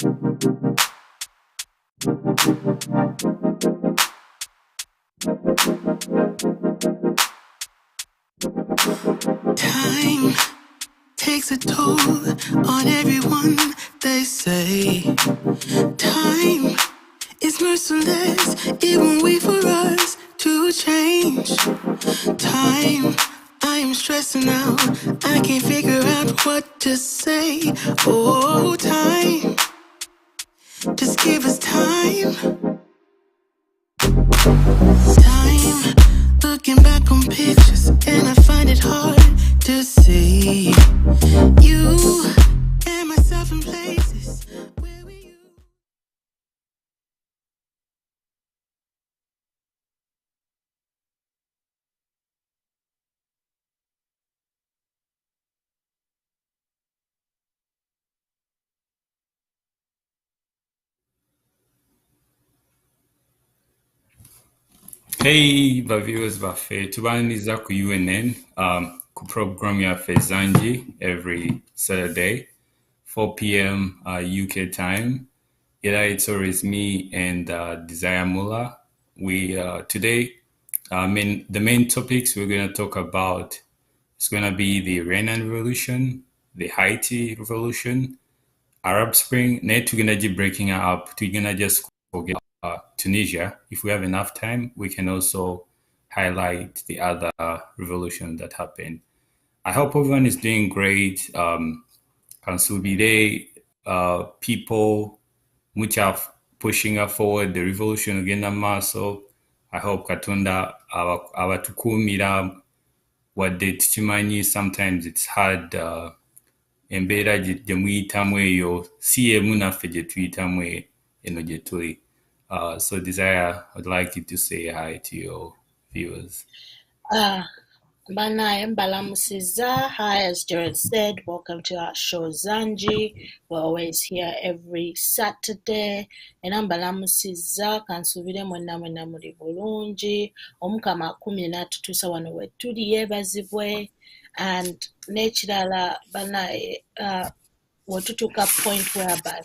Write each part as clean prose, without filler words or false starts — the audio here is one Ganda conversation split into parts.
Time takes a toll on everyone, they say. Time is merciless, it won't wait for us to change. Time, I am stressing out, I can't figure out what to say. Oh, time, just give us time. Time, looking back on pictures, and I find it hard to see you and myself in places where we used. Hey, viewers baffe tubaniriza ku UNN ku program yaffe Zanji every Saturday 4 p.m. UK time. It's always me and Desire Muller. We today, the main topics we're going to talk about is going to be the Iranian Revolution, the Haiti Revolution, Arab Spring. Net we're going to be breaking up. We're going to just forget Tunisia. If we have enough time, we can also highlight the other revolution that happened. I hope everyone is doing great. Kansubide, people which are pushing forward the revolution again amaso. I hope Katunda abatukumira wadde tukimanyi sometimes it's hard embeera gye muyitamu eyo si emu naffe gye tuyitamu eno gye tuli. So Desire, I'd like you to say hi to your viewers. Banaye mbalamusiza. Hi, as Gerald said, welcome to our show Zanji. We're always here every Saturday. Era mbalamusiza kansubire mwenna muli bulungi. Omukama akumye n'atutuusa wano we tuli yeebazibwe. And n'ekirala banaye wetutuuka point whereby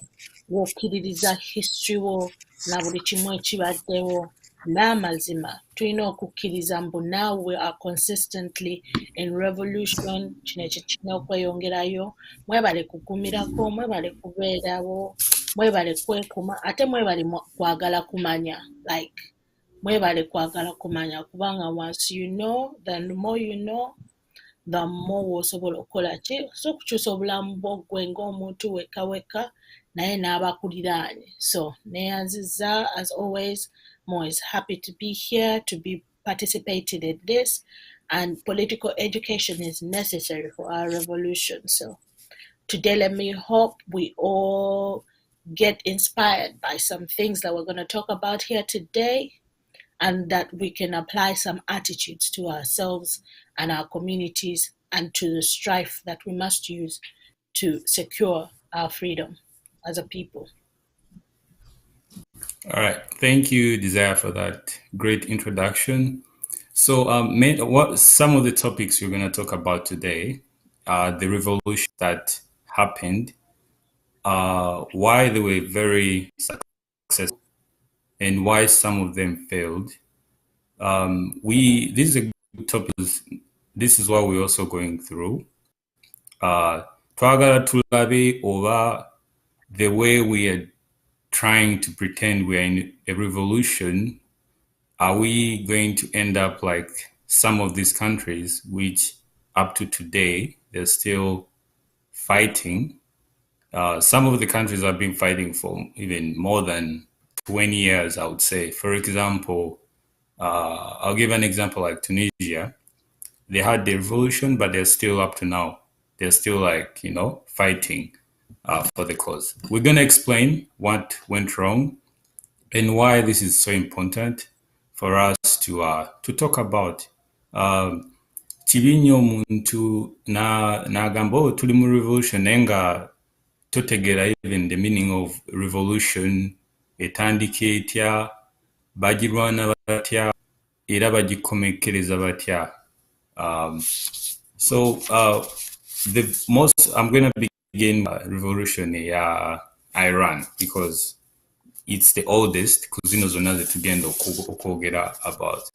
wokkiririza history wo na buli kimu ekibaddewo n'amazima tulina okukkiriza mbu now we are consistently in revolution. Kino ekyo kirina okweyongerayo. Mwebale kukumirako, mwebale kubeerawo, mwebale kwekuma, ate mwebale kwagala kumanya. Like mwebale kwagala kumanya kubanga once you know, then the more you know, the more wosobola okukola ki so okukyusa obulamu bw'ogwe ng'omuntu weka naye n'abakuliraanye. So neyanziza, as always, I'm always happy to be here, to be participating in this, and political education is necessary for our revolution. So today, let me hope we all get inspired by some things that we're going to talk about here today, and that we can apply some attitudes to ourselves and our communities and to the strife that we must use to secure our freedom as a people. All right. Thank you, Desire, for that great introduction. So what some of the topics we're going to talk about today are the revolution that happened, why they were very successful, and why some of them failed. This is a good topic. This is what we're also going through. Twagala tulabe oba the way we are trying to pretend we're in a revolution, are we going to end up like some of these countries which up to today they're still fighting? Some of the countries have been fighting for even more than 20 years, I would say. For example, I'll give an example like Tunisia. They had the revolution, but they're still up to now. They're still like, fighting for the cause. We're going to explain what went wrong and why this is so important for us to talk about. Kibinyo muntu nagamba tuli mu revolution nenga totegera even the meaning of revolution, etandika etya, bagirwana batya, era bagikomekereza batya. So I'm going to begin revolution Iran because it's the oldest kuzino zonna zetugenda okwogera about.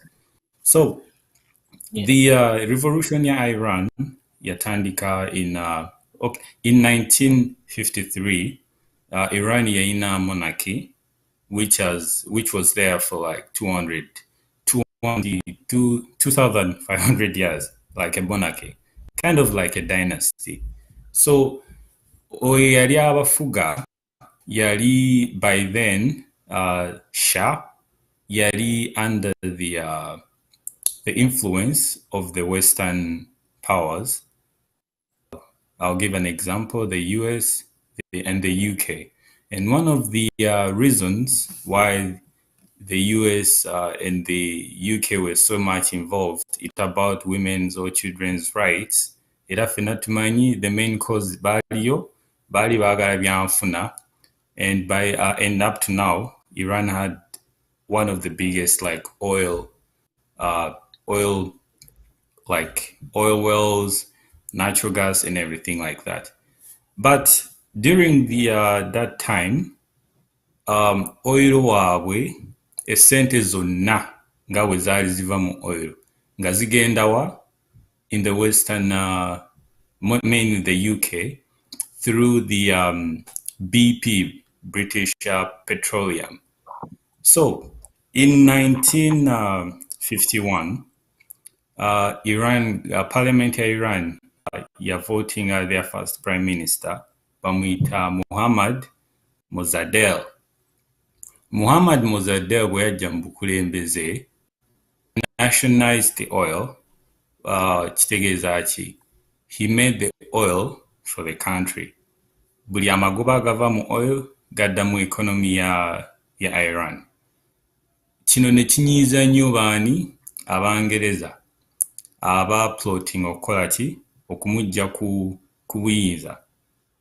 So the revolution in Iran yatandika in 1953. Iran yayina monarchy which was there for like 2,500 years, like a monarchy, kind of like a dynasty. So oyo yali abafuga yali by then Shah yali under the influence of the Western powers. I'll give an example: the US and the UK. And one of the reasons why the US and the UK were so much involved, it's about women's or children's rights. Era ffenna tumanyi the main cause baali baagala byanfuna, and and up to now, Iran had one of the biggest like oil wells, natural gas, and everything like that. But during that time, oil waabwe essente zonna nga bwe zaali ziva mu oil nga zigenda wa in the western mainly the UK through the BP, British Petroleum. So in 1951, Iran Parliament ya Iran voting their first prime minister bamwita Muhammad Mossadegh. Muhammad Mossadegh bwe yajja mu bukulembeze nationalized the oil. Kitegeeza ki? He made the oil for the country. Buli amagoba agava mu oil gadda mu economy ya Iran. Kino ne kinyiiza nnyo baani? Abangereza aba plotting okukola ki? Okumujja ku buyinza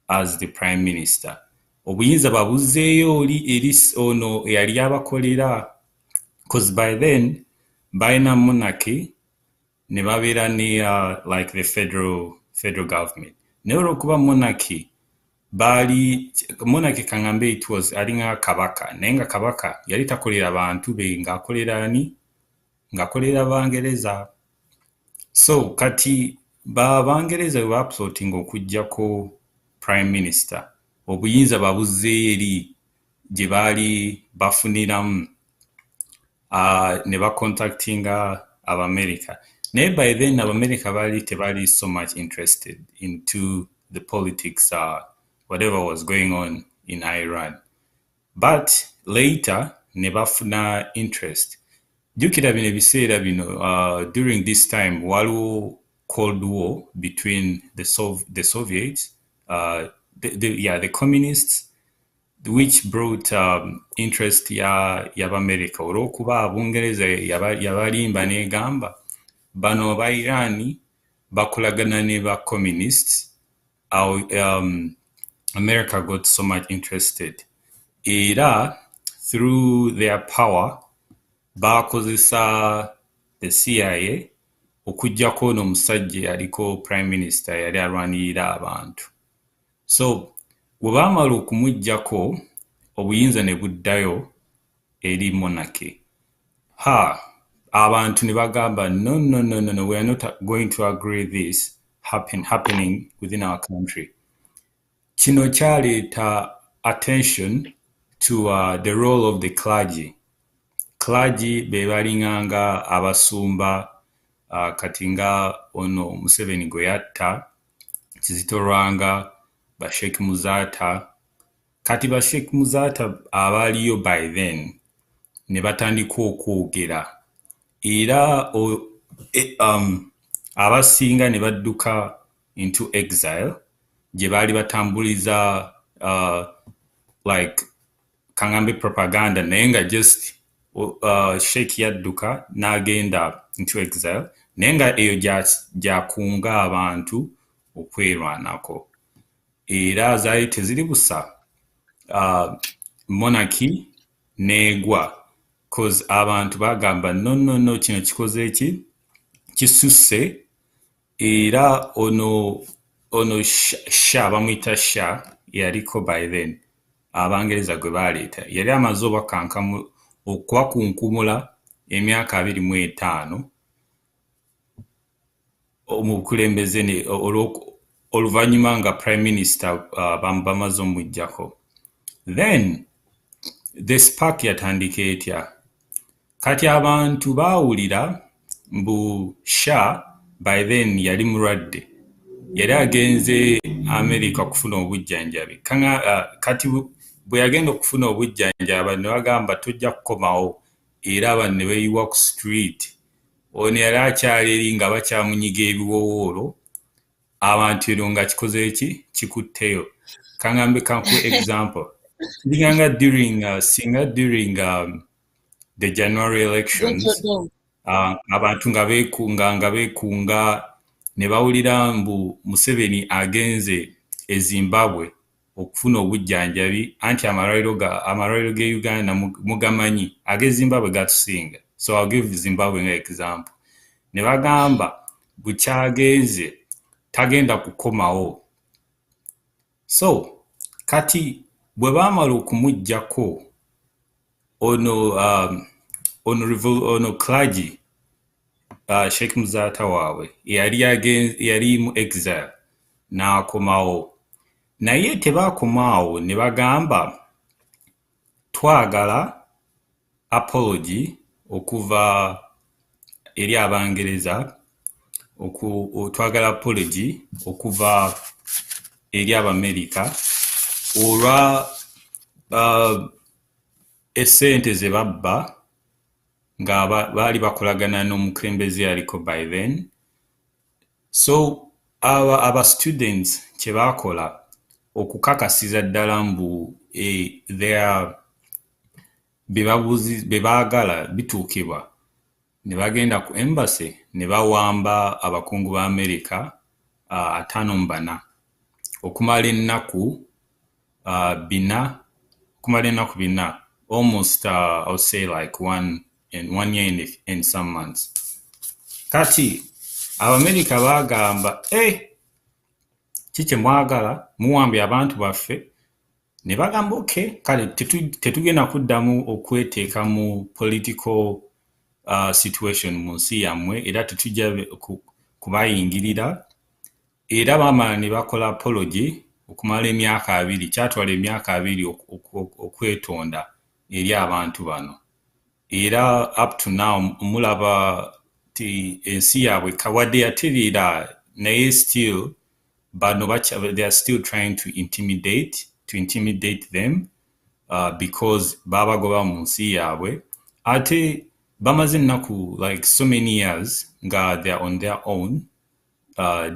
as the prime minister. Obuyinza babuzzeeyo eri ono eyali abakolera, because by then balina monarchy ne babeera ne like the federal government. Naye olw'okuba monarchy kangambe it was alinga kabaka, naye nga kabaka yali takolera bantu be, ng'akolera ani? Ng'akolera Bangereza. So kati Bangereza bwe baplotting okuggyako prime minister, obuyinza babuzzeeyo eri gye baali bafuniramu ne bacontactinga Abamerica. Naye by then Abamerica tebaali so much interested into the politics, whatever was going on in Iran. But later ne bafuna interest. Jjukira bino ebiseera bino, during this time waliwo Cold War between the Soviets, the communists, which brought interest y'Abamerica olw'okuba Abungereza yabalimba n'egamba bano aba Iran bakolagana ne ba communists. America got so much interested. Era through their power bakozesa the CIA okuggyako ono omusajja yaliko prime minister yali alwanirira abantu. So bwe baamala okumuggyako obuyinza ne buddayo eri monarchy. Abantu ne bagamba no, we are not going to agree this happening within our country. Kino kyaleeta attention to the role of the clergy. Clergy be balinganga abasumba, kati nga ono Museveni gwe yatta, Kizito Lwanga, ba Sheikh Muzata. Kati ba Sheikh Muzata abaaliyo by then ne batandika okwogera, era abasinga ne badduka into exile gye baali batambuliza like kangambe propaganda, naye nga just Sheikh yadduka n'agenda into exile, naye nga eyo gyakunga abantu okwerwanako. Era zaali teziri busa, monarchy neegwa cause abantu bagamba no kino kikoze ki? Kisusse. Era ono Shah bamwita Shah yaliko by then Abangereza gwe baleeta yali amaze okubakunkumula emyaka 25 mu bukulembeze oluvannyuma nga prime minister bamaze omuggyako. Then the spark yatandika etya? Kati abantu baawulira mbu Shah by then yali mulwadde, yali agenze America kufuna obujjanjabi. Kati bwe yagenda okufuna obujjanjabi ne bagamba tojja kukomawo, era abantu ne beeyiwa ku street. Ono yali akyali eri nga bakyamunyiga ebiwowoolo, abantu ero nga kikoze eki kikutteyo. Kangambe kanku example. Singa during the January elections, abantu nga beekunga ne bawulira mbu Museveni agenze e Zimbabwe okufuna obujjanjabi, anti amalwaliro ge Uganda mugamanyi, age Zimbabwe gatusinga. So I'll give Zimbabwe an example. Ne bagamba bukyagenze tagenda kukomawo. So kati bwe baamala okumuggyako ono clergy Sheikh Muzata waabwe yali mu exile n'akomawo, naye tebaakomaawo, ne bagamba twagala apology okuva eri Abangereza, twagala apology okuva eri Abamerika olwa essente ze babba nga baali bakolagana n'omukulembeze aliko by then. So aba students kye baakola okukakasiza ddala mbu bye baagala bituukibwa, ne bagenda ku embassy ne bawamba abakungu ba America 54 okumala ennaku 4, almost I'll say like 1 year and some months. Kati Abamerika bagamba kiki mwagala muwambye abantu baffe, ne bagamba okay, kale tetugenda kuddamu okweteeka mu political situation mu nsi yammwe, era tetujja kubayingirira. Era baamala ne bakola apology okumala emyaka 2, kyatwala emyaka 2 okwetonda eri abantu bano. Era up to now mulaba ti ensi yaabwe kawadde yaterera, naye still bano they are still trying to intimidate them because babagoba mu nsi yaabwe. Ate bamaze ennaku like so many years nga they are on their own,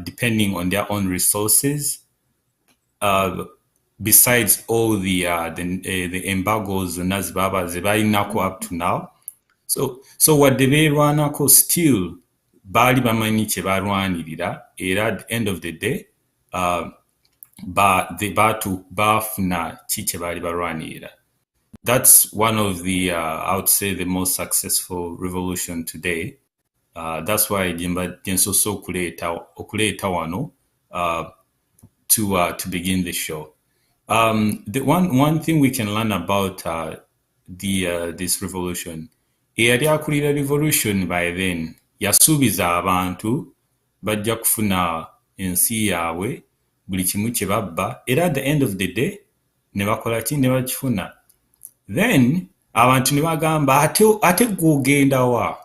depending on their own resources, besides all the embargoes ze balinako up to now. So wadde beerwanako, still baali bamanyi kye balwanirira, era at the end of the day baafuna ki kye baali balwanirira. That's one of the I would say the most successful revolution today. That's why jensoose okuleeta wano to begin the show. The one thing we can learn about this revolution, eyali akulira revolution by then yasuubiza abantu bajja kufuna ensi yaabwe, buli kimu kye babba, era at the end of the day ne bakola ki, ne bakifuna. Then abantu ne bagamba ate gw'ogenda wa?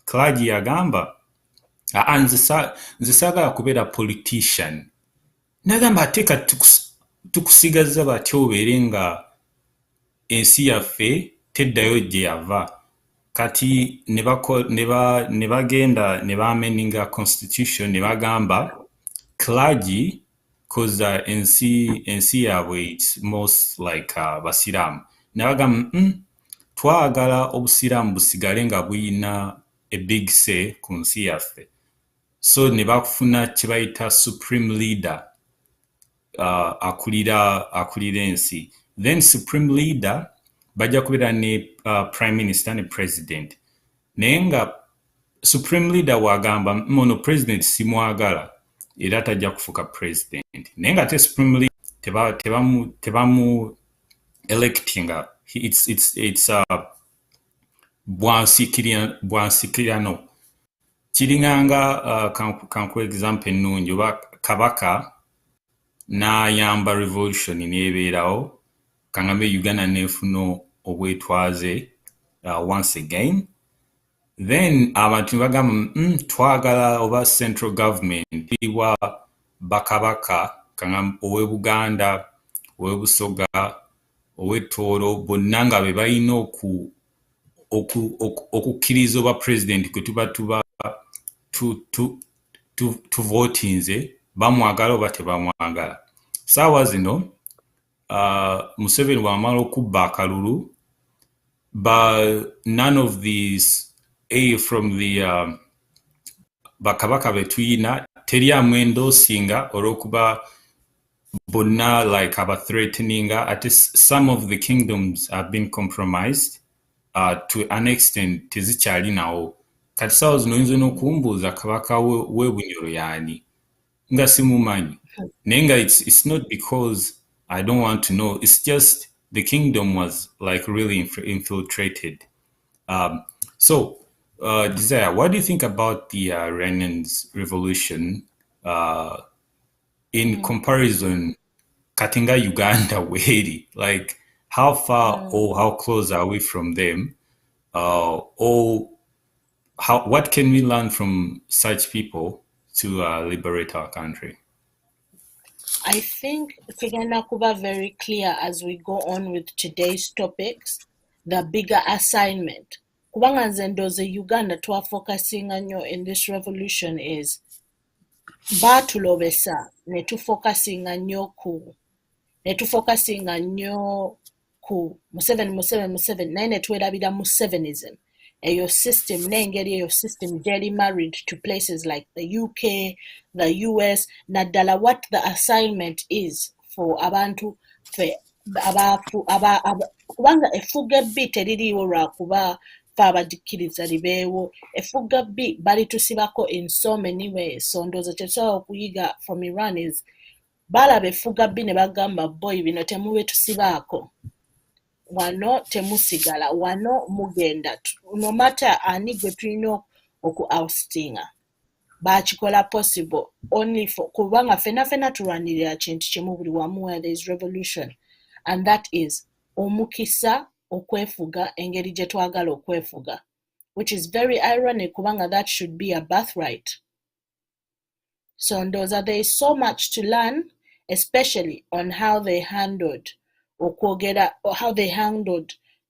Clergy yagamba nze saagala kubeera politician. Nagamba ate kati tukusigaza batya obeere nga ensi yaffe teddayo gye yava. Kati ne bagenda ne baameninga constitution, ne bagamba clergy cause ensi yaabwe it's most like basiraamu. Ne bagamba twagala obusiraamu busigale nga buyina a big say ku nsi yaffe. So ne bafuna kye bayita supreme leader akulira ensi. Then supreme leader bajja kubeera ne prime minister ne president. Naye nga supreme leader wagamba ono president simwagala, era tajja kufuuka president. Naye nga ate supreme leader tebamu electing. It's bwansikirano. Kiringanga kanku example ennungi oba kabaka n'ayamba revolution n'ebeerawo kangambe Uganda n'efuna obwetwaze once again, then abantu bagamba twagala oba central government iwa bakabaka kangamba owe Buganda, owe Busoga, owe Tooro bonna nga be balina okukkiriza oba president kwe tuba tuvotinze bamwagala oba tebamwagala. Saawa zino Museveni bw'amala okubba akalulu, none of these from the bakabaka betuyina teri amwendosinga olw'okuba bonna like aba threateninga ate some of the kingdoms have been compromised to an extent tezikyalinawo. Kati saawa zino oyinza n'okumbuuza kabaka w'e Bunyoro yaani nga simumanyi naye nga it's not because I don't want to know, it's just the kingdom was like really infiltrated. So Desire, what do you think about the Iranian's revolution in comparison Katinga Uganda Weri? Like how far or how close are we from them? Or what can we learn from such people to liberate our country? I think tugenda kuba very clear as we go on with today's topics, the bigger assignment. Kubanga nze ndooza Uganda twafocusinga nnyo in this revolution is baatulobesa ne tufocusinga nnyo ku Museveni naye ne twerabira mu Sevenism. Eyo system n'engeri eyo system gyeri married to places like the UK, the US, naddala what the assignment is for abantu fe kubanga effuga ebbi teririiwo lwakuba fe abadikkiriza libeewo. Effuga bbi balitusibako in so many ways. So ndowooza kyetusobola okuyiga from Iran is balaba effuga bbi ne bagamba boy bino temube tusibaako. Wano temusigala, wano mugenda. No matter ani gwe tulina oku-oustinga. Bakikola possible only for kubanga fena tulwanirira kintu kimu buli wamu where there is revolution. And that is omukisa okwefuga engeri gye twagala okwefuga. Which is very ironic kubanga that should be a birthright. So ndowooza there is so much to learn, especially on how they handled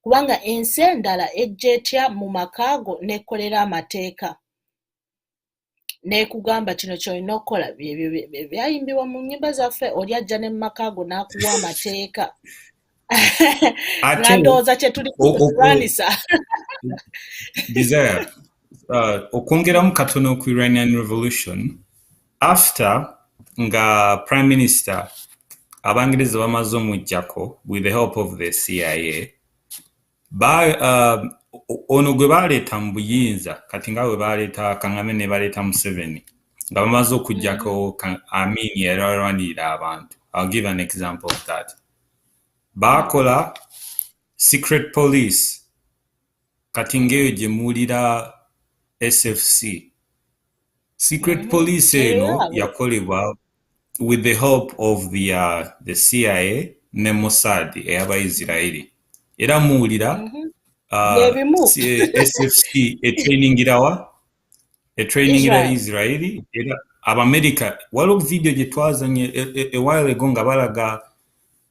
kubanga ensi endala ejja etya mu makaago nekolera amateeka nekugamba kino kyolina okukola byayimbibwa mu nnyimba zaffe oli ajja ne mu makaago n'akuwa amateeka nga ndowooza kye tuli kulwanisa. Desire, okwongeramu katono ku Iranian revolution after nga prime minister Abangereza bamaze omujjako with the help of the CIA ono gwe baleeta mu buyinza kati nga bwe baleeta Kangame ne baleeta Museveni nga bamaze okujjako Amin yarwanirira abantu. I'll give an example of that. Bakola secret police kati ngeyo gye muwulira SFC. Secret police eno yakolebwa with the help of the CIA ne Mossad ey'Abayisirayiri. Era muwulira SFC etrainingira Israeli era Abamerika. Waliwo video gye twazanye a while ago nga balaga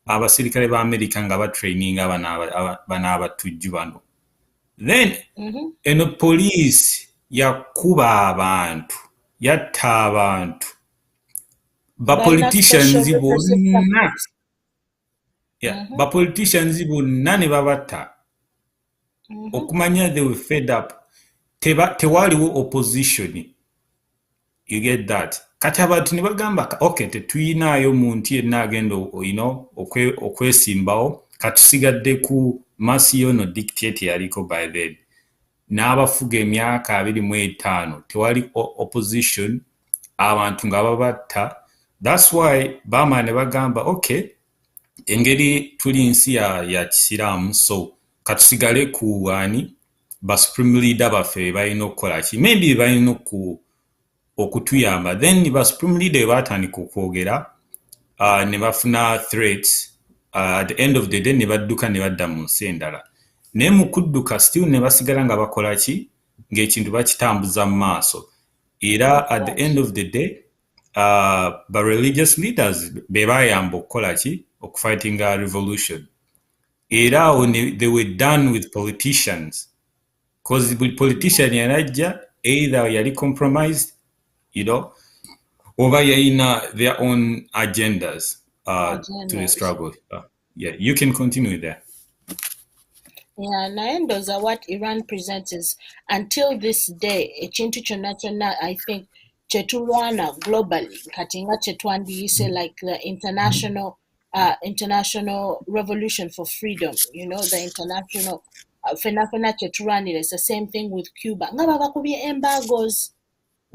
abasirikale ba Amerika nga batraininga bana abatujju bano. Then eno police yakuba abantu, yatta abantu. Bapoliticians bonna bapoliticians bonna ne babatta okumanya they were fed up. Tewaliwo opposition. You get that? Kati abantu ne bagamba okay tetuyinaayo muntu yenna agenda okwesimbawo katusigadde ku Masiyono dictate yaliko by then n'abafuga emyaka 25 tewali opposition. Abantu nga babatta That's why bama ne bagamba okay engeri tuli nsi ya kisiraamu so katusigale ku ani ba supreme leader baffe balina okukola ki maybe balina okutuyamba then ba supreme leader batandika okwogera ne bafuna threats at the end of the day ne badduka ne badda mu nsi endala naye mu kudduka still ne basigala nga bakola ki ng'ekintu bakitambuza mu maaso era at the end of the day ba religious leaders be bayamba okukola ki okufighting a revolution era they were done with politicians because buli politician yanajja either yali compromised oba yalina their own agendas to the struggle. Yeah, you can continue there. Yeah, naye ndowooza what Iran presents is until this day ekintu kyonna kyonna I think kyetulwana globally kati nga kyetwandiyise like the international revolution for freedom, the international fena kyetulwanira it's the same thing with Cuba nga babakubye embargoes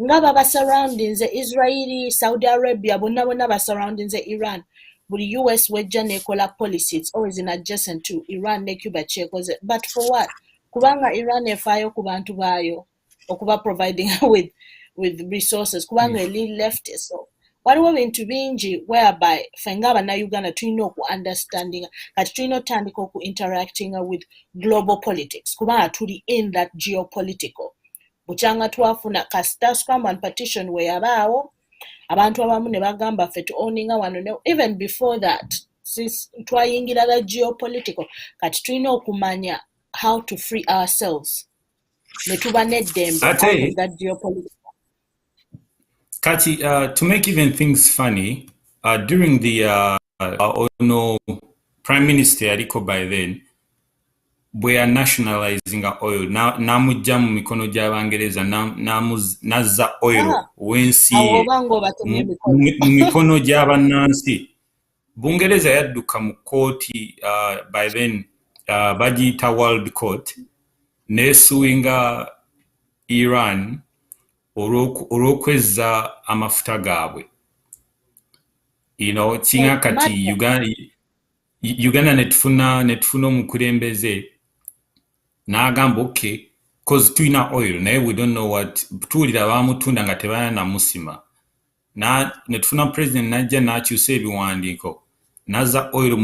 nga baba surroundings Israeli, Saudi Arabia bonna basurroundings Iran buli US wejja nekola policy it's always in adjacent to Iran ne Cuba kyekoze but for what kubanga Iran efaayo ku bantu baayo okuba providing with resources kubanga eli left so waliwo bintu bingi whereby fenga Uganda tulina oku understanding kati tulina otandika oku interacting with global politics kubanga tuli in that geopolitical bukyanga twafuna kasita scramble and partition we yabaawo abantu abamu ne bagamba ffe tuowninga wano even before that twayingira the geopolitical kati tulina okumanya how to free ourselves ne tuba neddembe out of that geopolitical. Kati, to make even things funny, during the Prime Minister Yariko by then, we are nationalizing oil. Namujja mu mikono gy'Abangereza nazza oil wensi mu mikono gy'abannansi. Bungereza yadduka mu kooti by then bagiyita World Court nesuwinga Iran olw'okwezza amafuta gaabwe. Kinga kati Uganda netufuna omukulembeze n'agamba okay cause tulina oil naye we don't know what tuwulira baamutunda nga tebalina namusima netufuna president najja n'akyusa ebiwandiiko nazza oil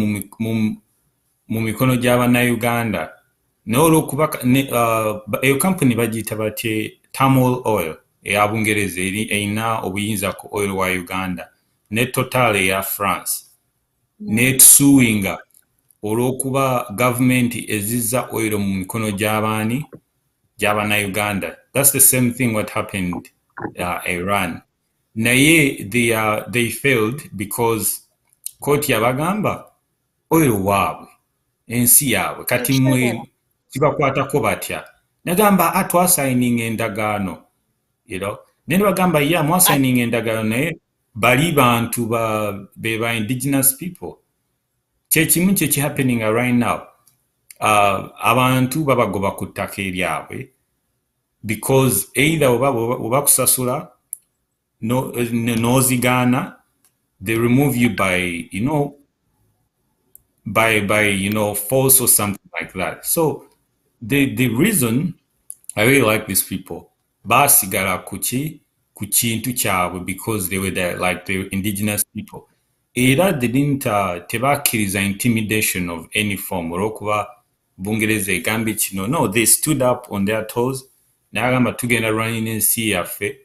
mu mikono gy'Abannayuganda naye olw'okuba eyo company bagiyita batye Tamil Oil eya Bungereza erina obuyinza ku oil wa Uganda ne Total eya France netusuwinga olw'okuba gavumenti ezizza oil mu mikono gy'Abannayuganda. That's the same thing what happened Iran. Naye they failed because kooti yabagamba oil waabwe ensi yaabwe kati mwe kibakwatako batya nagamba twasayininga endagaano ne bagamba mwasayininga endagaano naye bali bantu be ba indigenous people kyekimu happening right now abantu babagoba ku ttaka eryabwe because either oba kusasula nozigaana they remove you by force or something like that. So the reason I really like these people basigala ku kintu kyabwe because they were there like the indigenous people era tebakkiriza intimidation of any form olw'okuba Bungereza egambye kino no they stood up on their toes n'agamba tugenda running ensi yaffe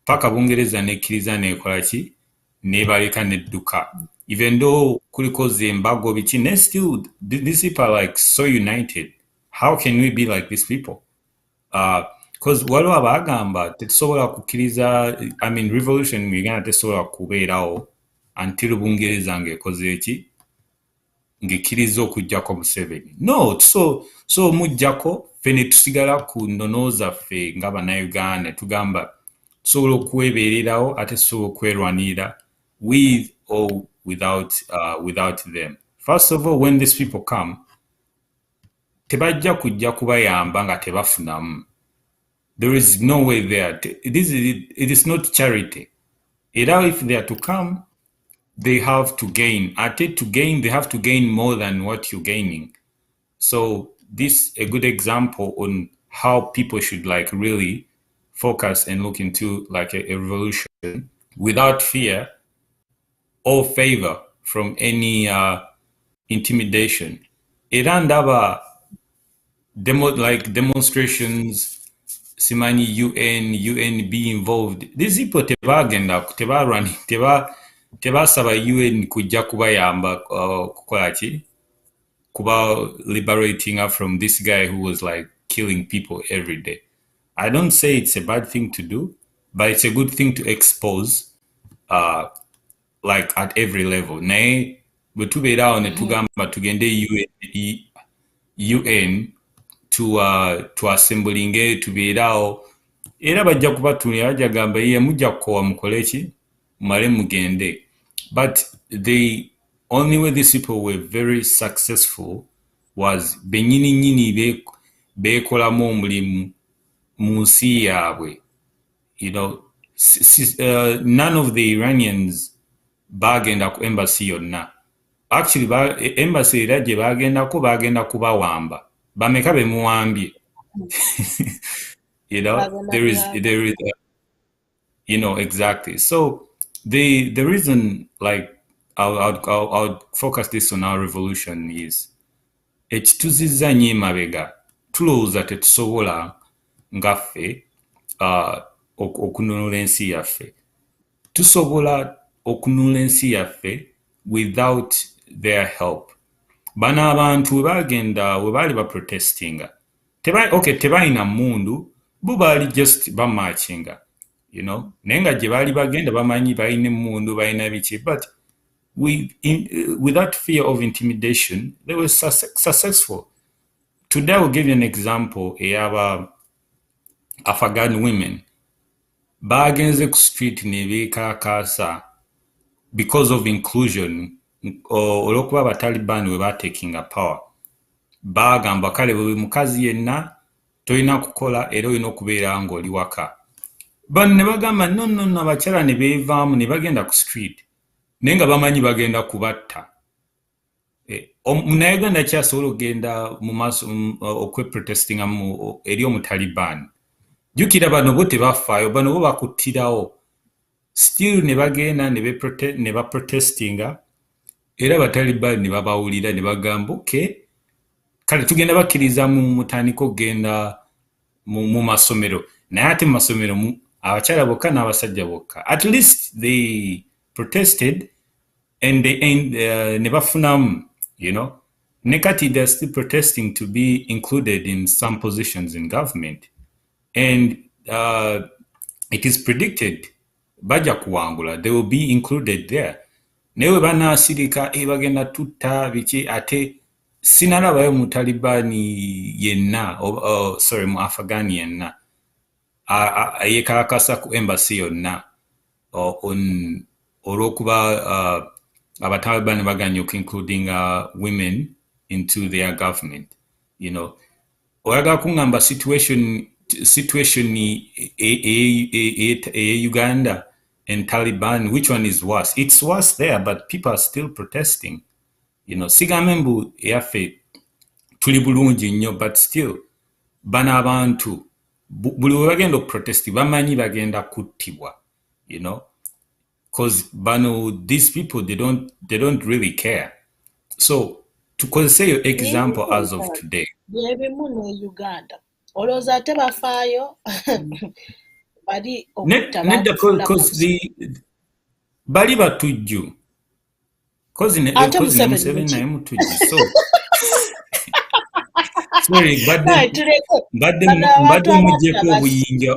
paka Bungereza nekkiriza nekola ki nebaleka nedduka even though kuliko zembago biki ne still these people are like so united. How can we be like these people? Because waliwo abagamba tetusobola kukkiriza revolution mu Uganda tesobola kubeerawo until Bungereza ng'ekoze eki ng'ekkiriza okuggyako Museveni. No, so mujjako ffe ne tusigala ku nnono zaffe nga Bannayuganda tugamba tusobola okwebeererawo ate tusobola okwerwanirira with or without them. First of all, when these people come tebajja kujja kubayamba nga tebafunamu. There is no way there. It is not charity. Either if they are to come, they have to gain. To gain, they have to gain more than what you're gaining. So this a good example on how people should like really focus and look into like a revolution without fear or favor from any intimidation. Era ndaba demonstrations, simanyi UN be involved. These people tebasaba UN kujja kubayamba kukola ki? Kuba liberating her from this guy who was like killing people every day. I don't say it's a bad thing to do, but it's a good thing to expose like at every level. Naye bwe tubeera ne tugamba tugende UN to assembling tubeerawo era bajja kubatunira bajja gamba ye mujja kukowa mukole ki male mugende. But the only way these people were very successful was benyini nyini beekolamu omulimu mu nsi yaabwe. You know, none of the Iranians bagenda ku embassy yonna. Actually, embassy era gye bagenda kubawamba. Bameka bemuwambye. You know, there is you know, exactly. So the reason, like, I'll focus this on our revolution is ekituzizza nnyo emabega tulowooza tetusobola ngaffe okununula ensi yaffe. Tusobola okununula ensi yaffe without their help. Bano abantu we baali baprotestinga tebalina mmundu bo baali just bamarchinga, you know, naye nga gye baali bagenda bamanyi balina emmundu balina biki, but without fear of intimidation they were successful. Today I will give you an example ey'aba Afghan women bagenze ku street ne beekakaasa because of inclusion olw'okuba abataliban we batakinga power. Bagamba kale bwe mukazi yenna tolina kukola era olina okubeera ng'oli waka. Bano ne bagamba no abakyala ne beevaamu ne bagenda ku street naye nga bamanyi bagenda kubatta. Munnayuganda kyasobola okugenda mu maaso okweprotestinga eri omutaliban. Jjukira bano bo tebafaayo, bano bo bakuttirawo. Still ne bagenda ne baprotestinga era abataliban ne babawulira ne bagamba okay, kale tugenda bakkiriza mu mutandika okugenda mu masomero, naye ate mu masomero abakyala bokka n'abasajja bokka. At least they protested and ne bafunamu, you know. Ne kati they're still protesting to be included in some positions in government. And it is predicted bajja kuwangula, they will be included there. Naye we banaasirika bagenda tutta biki, ate sinalabayo mu Talibani yenna sorry mu Afghani yenna yekalakasa ku embassy yonna olw'okuba abatalibani baganye including women into their government. You know, oyagala kungamba situation Uganda and Taliban, which one is worse? It's worse there, but people are still protesting. You know, sigambe mbu yaffe tuli bulungi nnyo, but still bano abantu buli we bagenda okuprotesti bamanyi bagenda kuttibwa, you know, because bano these people they don't really care. So tukozese yo example as of today. Byebimu ne Uganda olowooza tebafaayo bali nedda because bali batujju because ne Museveni naye mutujju. So sorry, mbadde muggyeko obuyinja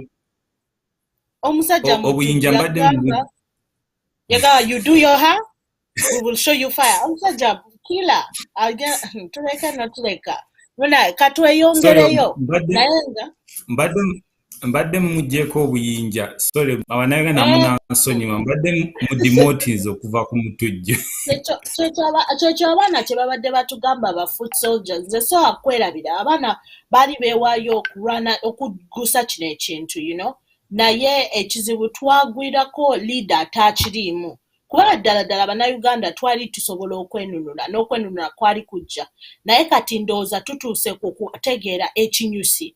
omusajja obuyinja mbadde yaga you do your hair we will show you fire. Omusajja kila tuleka natuleka wena katweyongereyo naye nga mbadde muggyeko obuyinja. Sorry, abanayuganda munansonyiwa, mbadde mu demotees okuva ku mutujju. Kyekyo abaana kye babadde batugamba ba foot soldiers, nze sobola kwerabira abaana baali beewaayo okulwana okugusa kino ekintu, you know. naye ekizibu twagwirako leader ataakiriimu kuba ddala bannayuganda twali tusobola okwenunula n'okwenunula kwali kujja naye kati ndowooza tutuuse ku kutegeera ekinyusi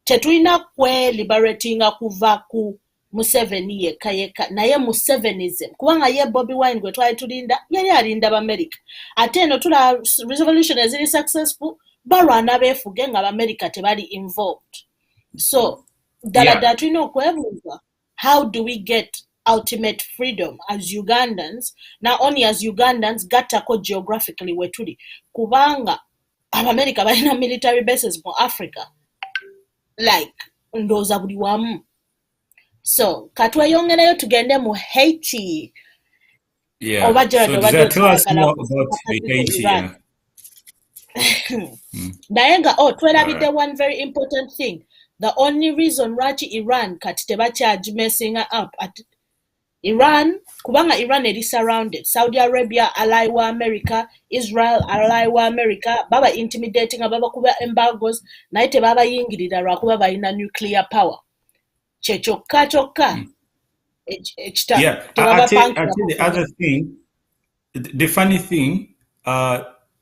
tetulina liberatinga kuva ku Museveni yekka naye Musevenism kubanga ye Bobi Wine gwe twali tulinda yali alinda b'Amerika ate eno tula revolution eziri successful balwana beefuge nga b'Amerika tebali involved so ddala tulina okwebuuza how do we get ultimate freedom as Ugandans not only as Ugandans gattako geographically we tuli kubanga America balina military bases mu Africa like ndowooza buli wamu so katweyongerayo tugende mu Haiti so tell us more about the Haiti naye nga twerabidde one very important thing the only reason lwaki Iran kati tebakyagimessing up at Iran kubanga Iran eri surrounded Saudi Arabia ally wa America Israel ally wa America baba intimidating baba kuba embargoes naye tebabayingirira lwakuba balina nuclear power kyokka the other thing the funny thing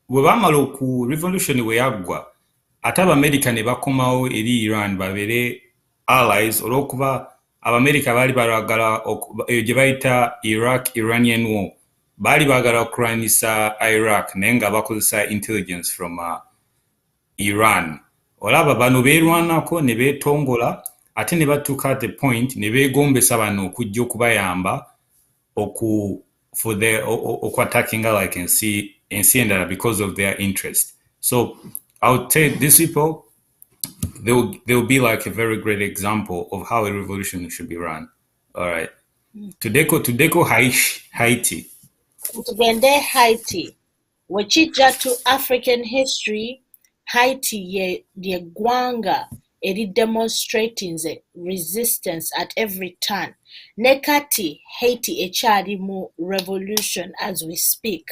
bwe bamala oku revolution we yaggwa ate Abamerika ne bakomawo eri Iran babere allies olw'okuba Abamerika baali balagala gye bayita Iranian war baali baagala okulwanyisa Iraq naye nga bakozesa intelligence from Iran olaba bano beerwanako ne beetongola ate ne batuuka at the point ne beegombesa bano okujja okubayamba attacking like ensi endala because of their interest so I would say these people they'll be like a very great example of how a revolution should be run. All right. Tudeko Haiti. Tugende Haiti. Wechija to African history, Haiti ye gwanga eri demonstrating the resistance at every turn. Nekati Haiti ekyali mu revolution as we speak.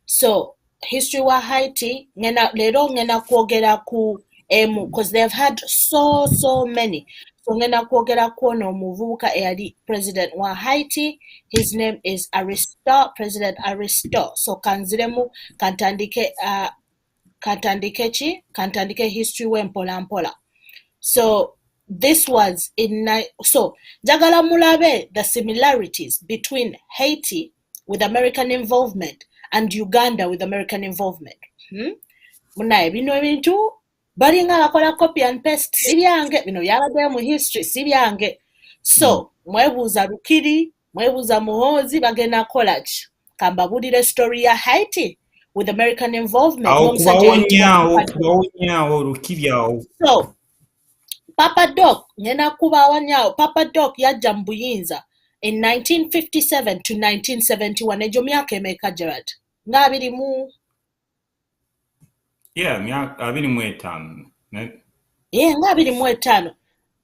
So history wa Haiti lero ngena kwogera ku because they've had so many. So ngena kwogera ku ono omuvubuka eyali president wa Haiti. His name is President Aristo. So kanziremu kantandike history we mpola. So this was so jagala mulabe the similarities between Haiti with American involvement and Uganda with American involvement. Munaye bino ebintu balinga bakola copy and paste sibyange bino byabadde mu history sibyange so mwebuuza Lukiri mwebuuza Muhoozi bagenda kola ki kambabulire story ya Haiti with American involvement okubawonyawo Lukiri so Papa Doc ngena kubawonyawo Papa Doc yajja mu buyinza in 1957 to 1971 ejo myaka emeka Gerald nga 20 myaka 25 nga 25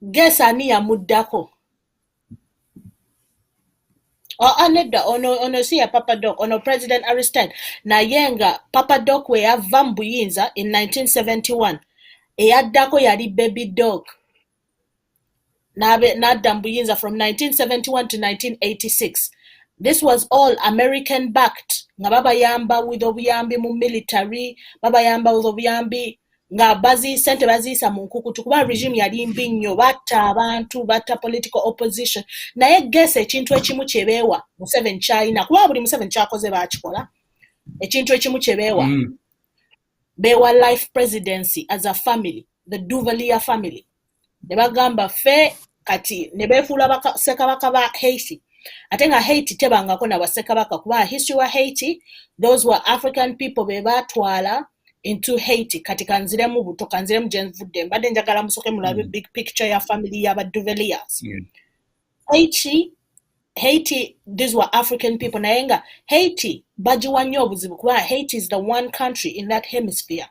gesa ani yamuddako nedda ono si ya Papa Doc ono President Aristide naye nga Papa Doc we yava mu buyinza in 1971 eyaddako yali Baby Doc n'adda mu buyinza from 1971 to 1986. This was all American backed nga babayamba with obuyambi mu military babayamba with obuyambi nga sente baziisa mu nkukutu kuba regime yali mbi nnyo batta abantu batta political opposition naye gese ekintu ekimu kyebeewa Museveni kyalina kuba buli Museveni kyakoze baakikola ekintu ekimu kyebeewa beewa life presidency as a family the Duvalier family ne bagamba fe kati ne beefuula ssekabaka ba Haiti ate nga Haiti tebangako na bassekabaka kuba history wa Haiti those were African people be batwala into Haiti kati kanziremu buto kanziremu jenvudde mbadde njagala musoke mulabe big picture ya family ya Duvaliers Haiti these were African people naye nga Haiti bajiwa nnyo obuzibu kuba Haiti is the one country in that hemisphere.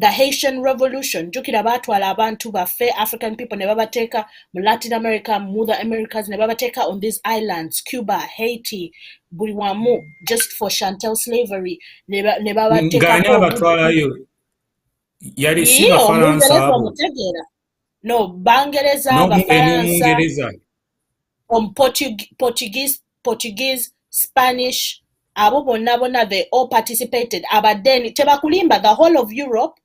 The Haitian Revolution jukira batwala abantu baffe African people ne babateeka mu Latin America mu the Americas ne babateeka on these islands Cuba Haiti buli wamu just for chattel slavery ne babateeka ngani abatwalayo yali si Bafaransa No, Bangereza, Bafaransa, Portuguese, Spanish, abo bonna they all participated. But then tebakulimba, the whole of Europe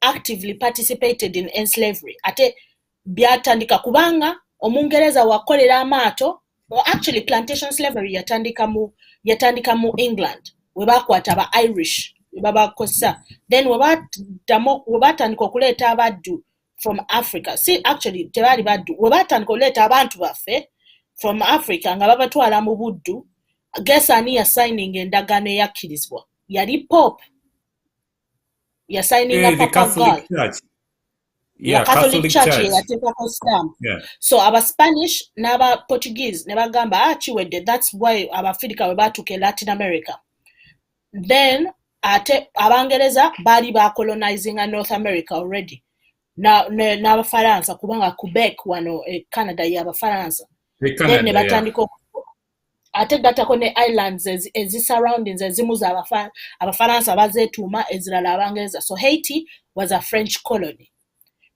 actively participated in slavery. Ate byatandika kubanga Omungereza wakolera amaato, well, actually plantation slavery yatandika mu England webakwata aba Irish webabakosa, then webatandika okuleeta abaddu from Africa. See, actually tebali baddu, webatandika okuleeta abantu baffe from Africa nga babatwala mu buddu. Guess ani yasigning endagaano eyakkirizibwa? Yali Pope yasigninga the Papa Catholic God. Church. Yeah, Catholic Church yateekako stamp. Yeah. So aba Spanish n'aba Portuguese ne bagamba chiwedde, that's why Abafrika we batuuka Latin America. Then ate Abangereza baali colonizing North America already. N'Abafaransa kubanga Quebec wano Canada y'Abafaransa. Then ne batandika ate gattako ne islands surroundings ezimu Abafaransa bazeetuuma ezirala Abangereza. So Haiti was a French colony.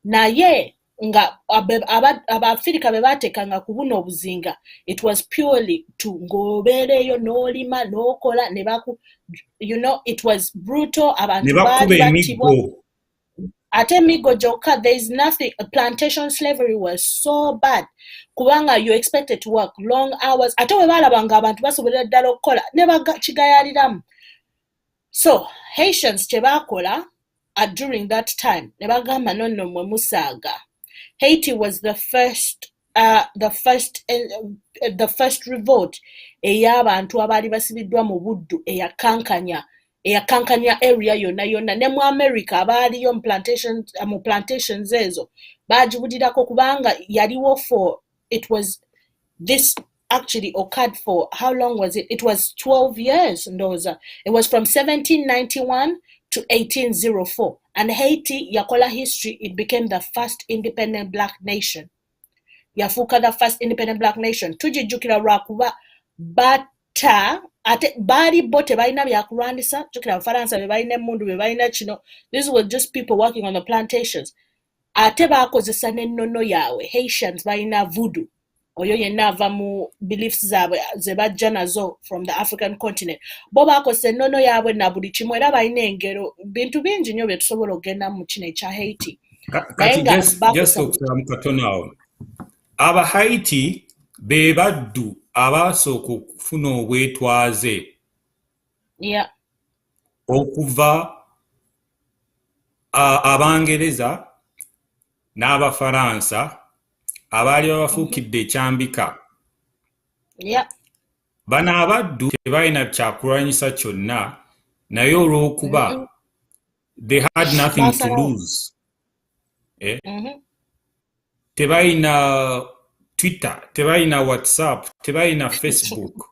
Naye nga Abafrika be baatekanga ku buno obuzinga, it was purely to ng'obeereyo n'olima n'okola ne baku, it was brutal. Abantu baali battibwa ate emigo gyokka. There is nothing. Plantation slavery was so bad kubanga you expected to work long hours. Ate we baalabanga abantu basobolera ddala okukola ne bakigayaaliramu. So Haitians kye baakola during that time ne bagamba nonno mwe musaaga. Haiti was the first revolt ey'abantu abaali basibiddwa mu buddu eyakankanya area yonna ne mu America abaaliyo mu plantations ezo baagibudirako kubanga yaliwo for it was this actually occurred for how long was it? It was 12 years ndoza. It was from 1791 to 1804, and Haiti yakola history. It became the first independent black nation. Yafuuka the first independent black nation. Tujijjukira lwakuba bata ate baali bo tebalina byakulwanyisa. Jjukira Abafaransa be balina emmundu be balina kino. These were just people working on the plantations. Ate baakozesa n'ennono yaabwe. Haitians balina voodoo. Oyo yenna ava mu beliefs zaabwe ze bajja nazo from the African continent. Bo baakozesa ennono yaabwe na buli kimu era balina engero bintu bingi nnyo bye tusobola okugenda mu kino ekya Haiti. Kati just okusaba mu katono awo. Aba Haiti be baddu abasooka okufuna obwetwaze okuva Abangereza n'Abafaransa abaali babafuukidde ekyambika. Bano abaddu tebalina kyakulwanyisa kyonna naye olw'okuba they had nothing to lose. Tebalina Twitter, tebalina WhatsApp, tebalina Facebook.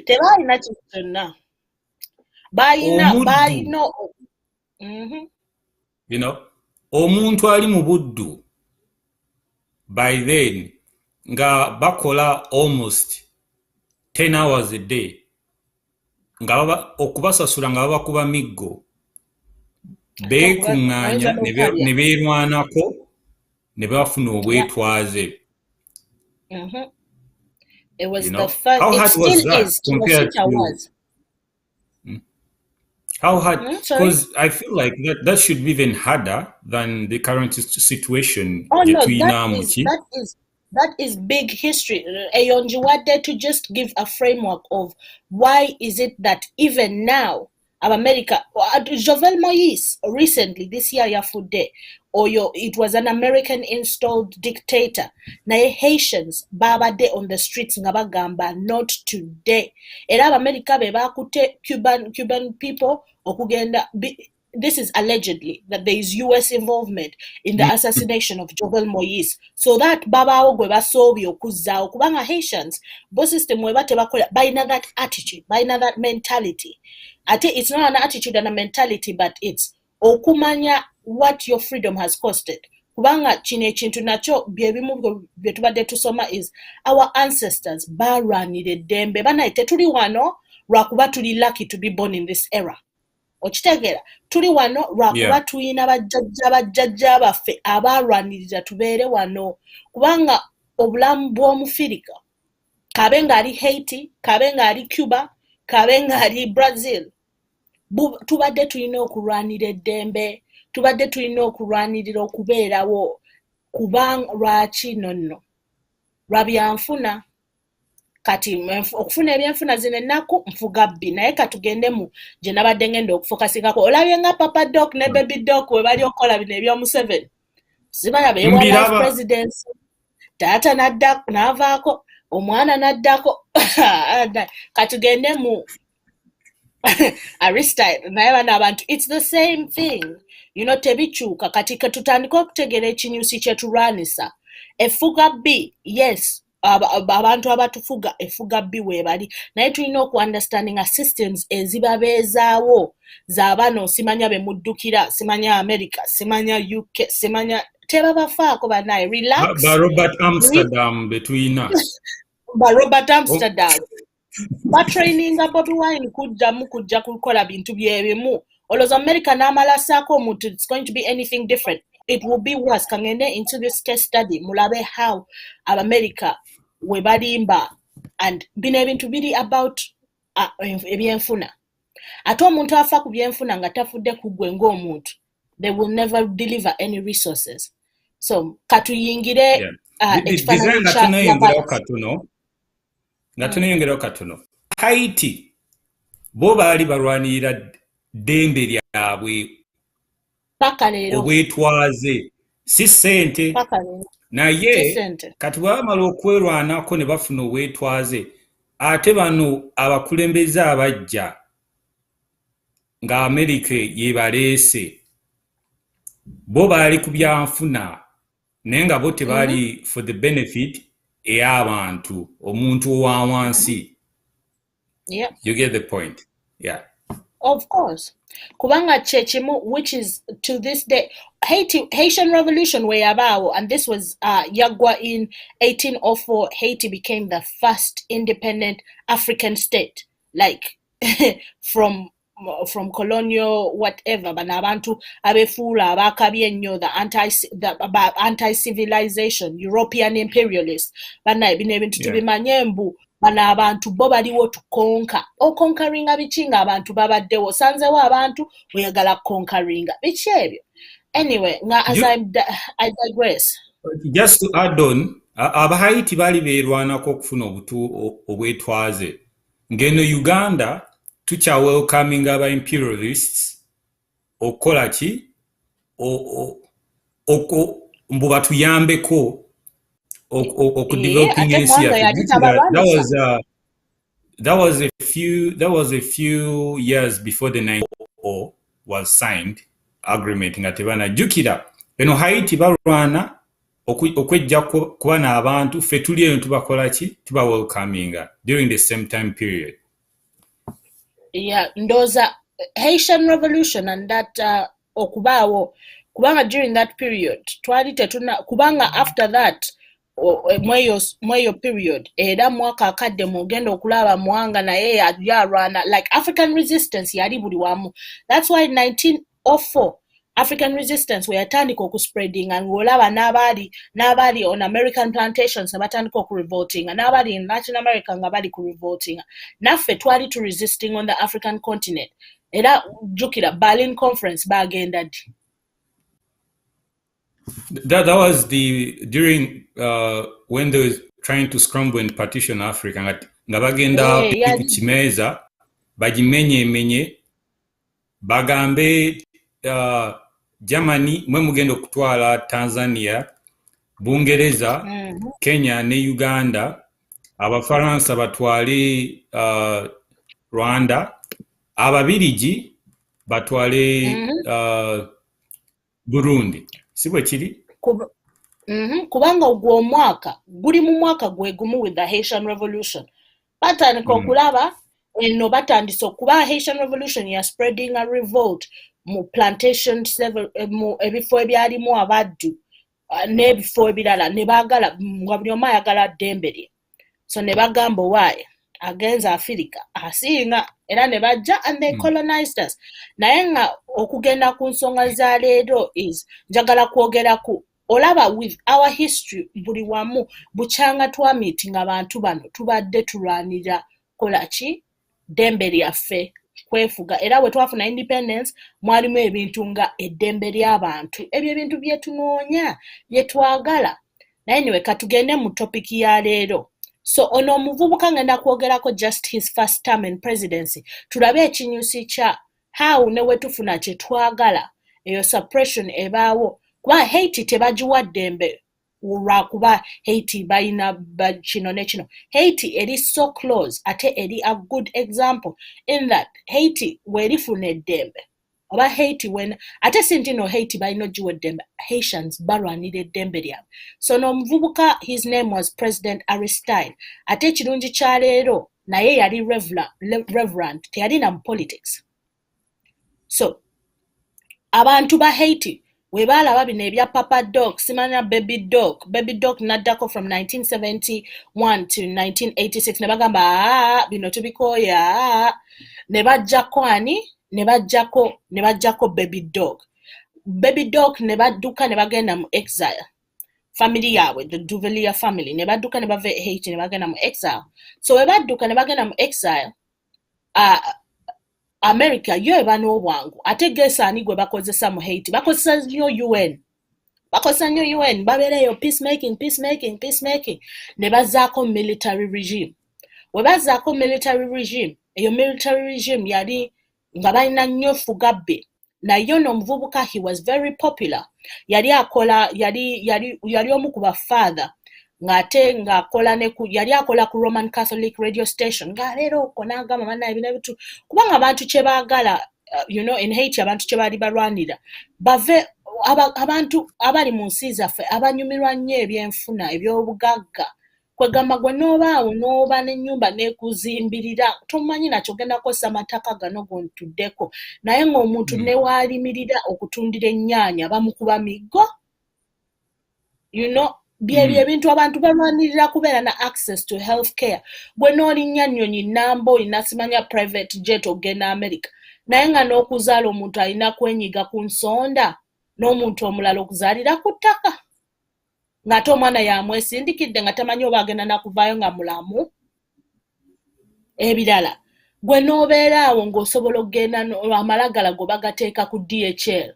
Tebalina kintu kyonna. Balina omuntu ali mu buddu by then nga bakola almost 10 hours a day nga okubasasula nga babakuba miggo beekuŋŋaanya ne beerwanako ne bafuna obwetwaze. It was the first. How hard was that compared to? How hard? Because I feel like that should be even harder than the current situation. Oh no, that is big history. Eyonjiwade, to just give a framework of why is it that even now, America, Jovenel Moïse recently this year yafude, it was an American installed dictator. Naye Haitians babade on the streets ngabagamba not today. Era America be bakute Cuban people okugenda. This is allegedly that there is US involvement in the assassination of Jovenel Moïse. So that babawo gwe basobye okuzaawo kubanga Haitians bo system we bate bakola balina that attitude, balina that mentality. Ate it's not an attitude and a mentality, but it's okumanya what your freedom has costed. Kubanga kino ekintu nakyo byebimu bye tubadde tusoma is our ancestors balwanira eddembe. Banaye tetuli wano lwakuba tuli lucky to be born in this era. okitegeera tuli wano lwakuba tuyina bajjajja baffe abalwanirira tubeere wano kubanga obulamu bw'omufirika kabe ng'ali Haiti kabe ng'ali Cuba kabe ng'ali Brazil tubadde tulina okulwanira eddembe tubadde tulina okulwanirira okubeerawo kubanga lwaki nonno lwabyanfuna kati okufuna ebyenfuna zino ennaku nfuga bbi naye katugende mu gye nabadde ngenda okufokasingako olabye nga Papa Doc ne Baby Doc we bali okukola bino ebyomuseveni zibala beewa vice presidency taata n'avaako omwana n'addako katugende mu Aristide naye bano abantu it's the same thing tebikyuka kati katutandika okutegeera ekinyusi kye tulwanisa efuga bbi yes abantu abatufuga efuga bbi weebali naye tulina okuunderstandinga systems ezibabeezaawo zaabano simanya be muddukira simanya America simanya UK simanya tebabafaako banaye relax ba Robert Amsterdam between us ba Robert Amsterdam batraininga Bobi Wine kujja kukola bintu byebimu olowooza America n'amalasaako omuntu it's going to be anything different it will be worse kangende into this case study mulabe how America we balimba and bino ebintu biri about ebyenfuna ate omuntu afa ku byenfuna nga tafudde ku gwe ng'omuntu they will never deliver any resources so katuyingire ekifaananyi nga tunayongeraho katono Haiti bo baali balwanirira ddembe lyabwe paka leero obwetwaze si ssente naye kati bamala okwerwanako ne bafuna obwetwaze ate bano abakulembeze abajja nga America yebaleese bo baali ku byanfuna naye nga bo tebaali for the benefit ey'abantu omuntu owa wansi you get the point of course kubanga chechimu which is to this day Haitian revolution we yabaawo and this was yagwa in 1804 Haiti became the first independent African state like from colonial whatever bana abantu abefuula abakabye ennyo the anti-civilization European imperialist bana bino ebintu tubimanye mbu bana abantu bo baliwo tukonka okonkaringa bichinga abantu babaddewo sanzewo abantu oyagala konkaringa biki ebyo anyway as I digress just to add on abahaiti bali beerwanako okufuna obwetwaze ngeno Uganda tucha welcoming aba imperialists okola ki mbu batuyambeko okudeveloping that was a few years before the 1900 was signed agreement nga tebanajjukira eno Haiti balwana okwejja kuba n'abantu ffe tuli eno tubakola ki tuba welcoming during the same time period ndoza Haitian revolution and that okubaawo kubanga during that period twali tetuna kubanga after that mweyo period era mwaka akadde mugenda okulaba mwanga naye yarwana like African resistance yali buli wamu that's why 1904 African resistance weyatandika okuspreading and olaba n'abali on American plantations batandika okurevolting n'abali in Latin America nga bali ku revolting naffe twali to resisting on the African continent era jukira Berlin conference bagenda di that was during when they were trying to scramble and partition Africa nga bagenda ku kimeza bagimenye bagambe Germany mwe mugenda okutwala Tanzania Bungereza Kenya ne Uganda abafaransa batwale Rwanda ababirigi batwale Burundi sibwe kiri kubanga ogwo omwaka guli mu mwaka gwe gumu with the Haitian revolution batandika okulaba eno batandise okuba Haitian revolution ya spreading a revolt mu plantation mu ebifo ebyalimu abaddu n'ebifo ebirala ne baagala nga buli omu ayagala ddembe lye so ne bagamba why against Africa asinga era ne bajja and they colonized us. Naye nga okugenda ku nsonga za leero is njagala kwogera ku olaba with our history buli wamu bukyanga twamiitinga abantu bano tubadde tulwanira kola ki ddembe lyaffe kwefuga era bwe twafuna independence mwalimu ebintu nga eddembe ly'abantu ebyo ebintu bye tunoonya bye twagala. Naye niwe katugende mu topiki ya leero. So ono omuvubuka ngenda kwogerako just his first term in presidency. Tulabe ekinyusi kya how ne we tufuna kye twagala eyo suppression ebaawo. Kuba Haiti tebagiwa ddembe lwakuba Haiti balina kino ne kino. Haiti eri so close ate eri a good example in that Haiti werifuna eddembe. Oba Haiti when ate sintino Haiti balina ogiwa eddembe. Haitians balwanira eddembe lyabwe. So n'omuvubuka his name was President Aristide. Ate ekirungi kya leero naye yali reverend teyalina mu politics. So abantu ba Haiti we baalaba bino ebya Papa Dog simanya Baby Dog naddako from 1971 to 1986 ne bagamba bino tubikooya ne bajjako ani ne bajjako Baby Dog ne badduka ne bagenda mu exile. Family yaabwe the Duvalier family ne badduka ne bava Haiti ne bagenda mu exile. So we badduka ne bagenda mu exile America yo eba n'obwangu ate gesa ani gwe bakozesa mu Haiti bakozesa nnyo UN babeereyo peacemaking ne bazaako military regime. We bazaako military regime eyo military regime yali nga balina nnyo fugabbe naye ono omuvubuka he was very popular yali omu ku bafather ng'ate ng'akola yali akola ku Roman Catholic radio station ng'aleero okwo n'agamba bannaye bino ebitu kubanga abantu kye baagala in Haiti abantu kye baali balwanira bave abantu abali mu nsi zaffe abanyumirwa nnyo ebyenfuna eby'obugagga kwegamba gwe n'obaawo n'oba n'ennyumba n'ekuzimbirira tomanyi nakyo ogenda kukozesa mataka gano gontuddeko naye ng'omuntu ne waalimirira okutundira ennyaanya bamukuba miggo byebyo ebintu abantu balwanirira kubeera na access to health care. Gwe n'olinnya nnyonyi nnamba olina simanya private jet ogenda America naye nga n'okuzaala omuntu alina kwenyiga ku nsonda n'omuntu omulala okuzaalira ku ttaka ng'ate omwana yamwesindikidde nga tamanyi oba agenda nakuvaayo nga mulamu. Ebirala gwe n'obeera awo ng'osobola okugenda amalagala go bagateeka ku DHL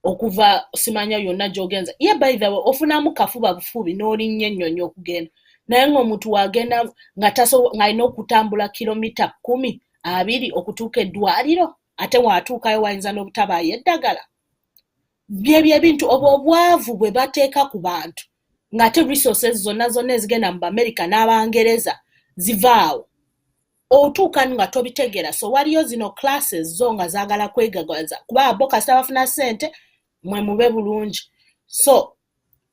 okuva simanya yonna gy'ogenza ye by the way ofunamu kafuba bufubi n'olinnya ennyonyi okugenda naye ng'omuntu wagenda ng'alina okutambula kilomita 10-20 okutuuka eddwaliro ate waatuukayo wayinza n'obutabaayo eddagala. Byebyo ebintu obwavu bwe bateeka ku bantu ng'ate resources zonna ezigenda mu America n'Abangereza zivaawo otuuka nga tobitegeera. So waliyo zino classes zo nga zaagala kwegagaza kuba bo kasita bafuna ssente mwe mube bulungi. So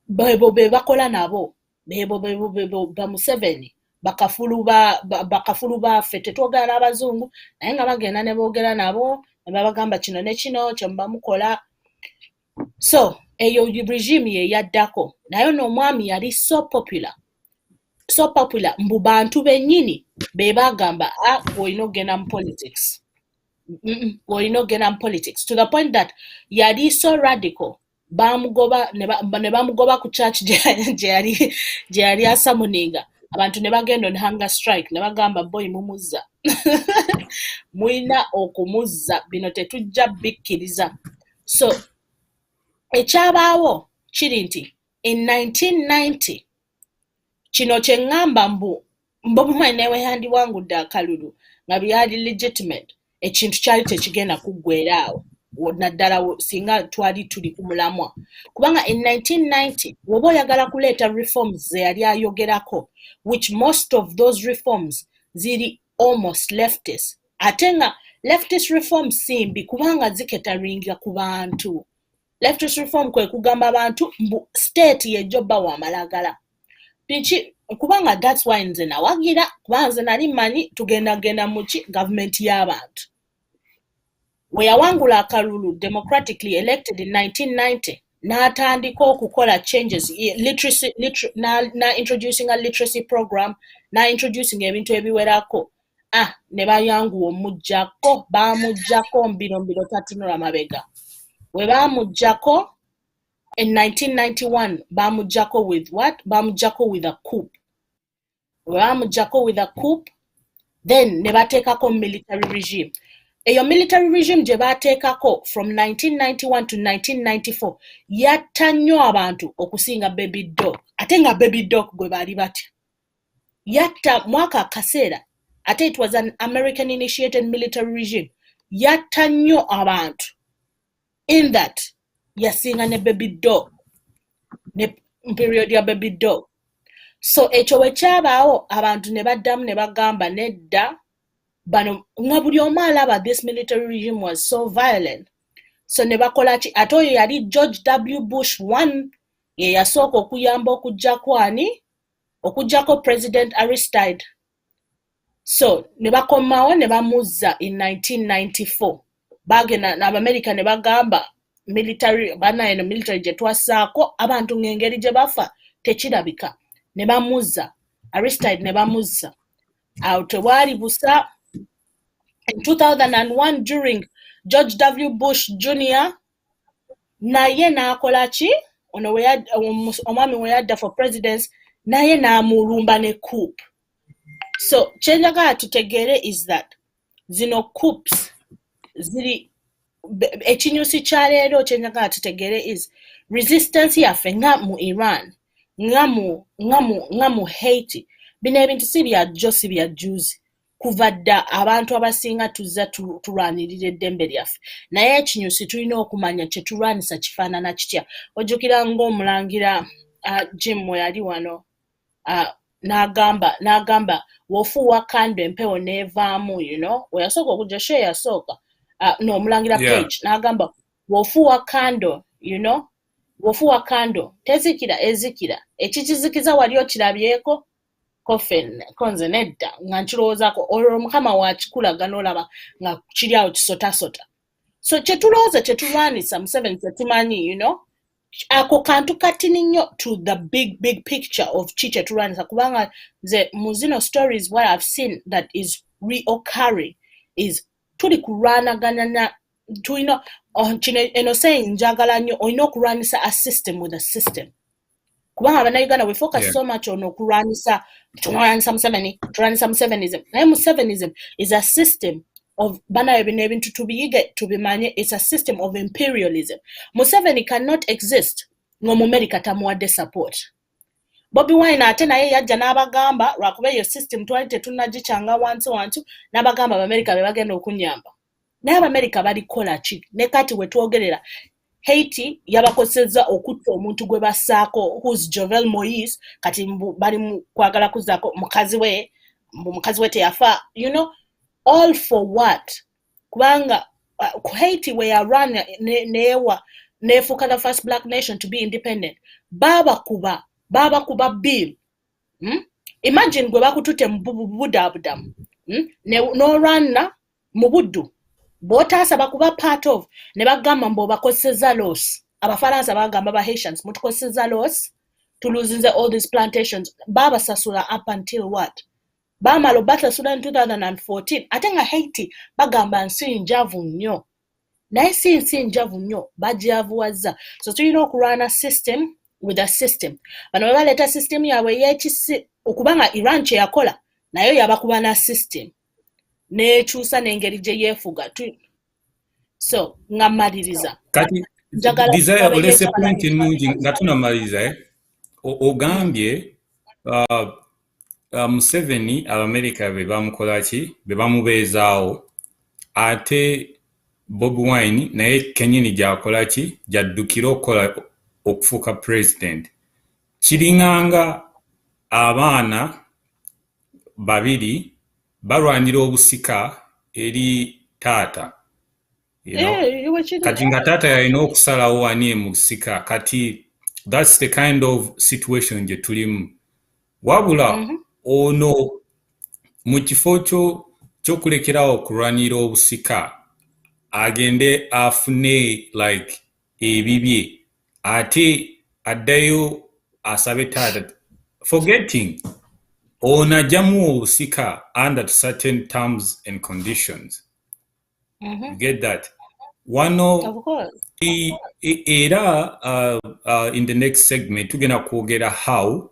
bebo be bakola nabo bebo ba Museveni bakafulu baffe tetwogera n'abazungu naye nga bagenda ne boogera nabo ne babagamba kino ne kino kye mubamukola. So eyo regime ye yaddako naye n'omwami yali so popular mbu bantu bennyini be bagamba olina okugenda mu politics. Olina okugenda mu politics to the point that yali so radical bamugoba ne bamugoba ku church gye yali asamuninga abantu ne bagenda on hunger strike ne bagamba boy mumuzza muina okumuzza bino tetujja bikkiriza. So ekyabaawo kiri nti in 1990 kino kye ŋŋamba mbu mumwe weyandiwangudde akalulu nga byali legitimate ekintu kyali tekigenda kuggweeraawo naddala singa twali tuli ku mulamwa kubanga in 1990 woba oyagala kuleeta reforms ze yali ayogerako which most of those reforms ziri almost leftist ate nga leftist reforms simbi kubanga ziketaringa ku bantu. Leftist reform kwe kugamba abantu mbu state yejjoba wa malagala kubanga that's why nze nawagira kubanga nze nali manyi tugenda muki government y'abantu. We yawangula akalulu democratically elected in 1990 n'atandika okukola changes literacy na introducing a literacy program na introducing ebintu ebiwerako ne bayanguwa omujjako bamujjako mbiro tatunula mabega we bamujjako in 1991 bamujjako with what bamujjako with a coup we bamujjako with a coup then ne bateekako military regime eyo military regime gye bateekako from 1991 to 1994 yatta nnyo abantu okusinga baby dog ate nga baby dog gwe baali batya yatta mwaka kaseera ate it was an American initiated military regime yatta nnyo abantu in that yasinga ne baby dog ne period ya baby dog so ekyo bwe kyabaawo abantu ne baddamu ne bagamba nedda bano nga buli omu alaba this military regime was so violent so ne bakola ki ate oyo yali George W. Bush 1 ye yasooka okuyamba okujjako President Aristide so ne bakomawo ne bamuzza in 1994 bagenda n'Amerika ne bagamba military banaeno military gye twasaako abantu ng'engeri gye bafa tekirabika ne bamuzza Aristide ne bamuzza awo tewali busa in 2001 during George W. Bush Jr. naye n'akola ki ono omwami we yadda for presidents naye n'amulumba ne coup so kyenjagala tutegeere is that zino coups ziri ekinyusi kya leero kyenjagala tutegeere is resistance yaffe nga mu Iran nga mu Haiti bino ebintu si byajjo si byajjuzi kuva dda abantu abasinga tuzza tulwanirira eddembe lyaffe naye ekinyusi tulina okumanya kye tulwanisa kifaanana kitya ojjukira ng'omulangira Jim we yali wano n'agamba w'ofuuwa kando empewo n'evaamu we yasooka okujja she yasooka omulangira Page n'agamba w'ofuuwa kando w'ofuuwa kando tezikira ezikira ekikizikiza wali okirabyeko konze nedda nga nkirowoozaako olwo mukama wakikulaga n'olaba nga kiri awo kisotasota so kyetulowooza kyetulwanisa Museveni tetumanyi ako kantu katini nnyo to the big picture of ki kyetulwanisa kubanga nze mu zino stories what I've seen that is reoccurring is tuli kulwanagana tulina eno saying njagala nnyo olina okulwanisa a system with a system kubanga Abannayuganda we focus so much on okulwanisa Musevenism naye Musevenism is a system of banayo bino ebintu tubiyige tubimanye it's a system of imperialism Museveni cannot exist ng'Omumerika tamuwadde support Bobi Wine ate naye yajja n'abagamba lwakuba eyo system twali tetunnagikyanga wantu n'abagamba Abamerika be bagenda okunyamba naye Abamerika balikola ki ne kati we twogerera Haiti yabakozesezza okutta omuntu gwe bassaako who's Jovenel Moise kati bali mu kwagala kuzaako mukazi we teyafa all for what kubanga Haiti we are run nefuuka the first black nation to be independent baba kuba bill imagine gwe bakutute mu buddabudamu no runna mu buddu botaasaba kuba part of ne bagamba mbu bakozesezza loss Abafaransa bagamba ba Haitians mutukozesezza loss tuluzinze all these plantations babasasula up until what bamala basasula in 2014 ate nga Haiti bagamba nsi njavu nnyo naye si nsi njavu nnyo bajavuwazza so tulina okulwana system with a system bano bwe baleeta system yaabwe y'ekisi okubanga Iran kye yakola nayo yabakuba na system nekyusa n'engeri gye yeefuga so nga mmaliriza kati desire olese point ennungi nga tunamaliriza ogambye Museveni Abamerika be bamukola ki be bamubeezaawo ate Bobi Wine naye kenyini gyakola ki gyaddukira okufuuka president kiringanga abaana babiri balwanira obusika eri taata kati nga taata yalina okusalawo ani mu busika kati that's the kind of situation gye tulimu wabula ono mu kifo ky'okulekerawo okulwanira obusika agende afune like ebibye ate addayo asabe taata forgetting onajjamu obusika under certain terms and conditions. You get that? Of course. Era in the next segment tugenda kwogera how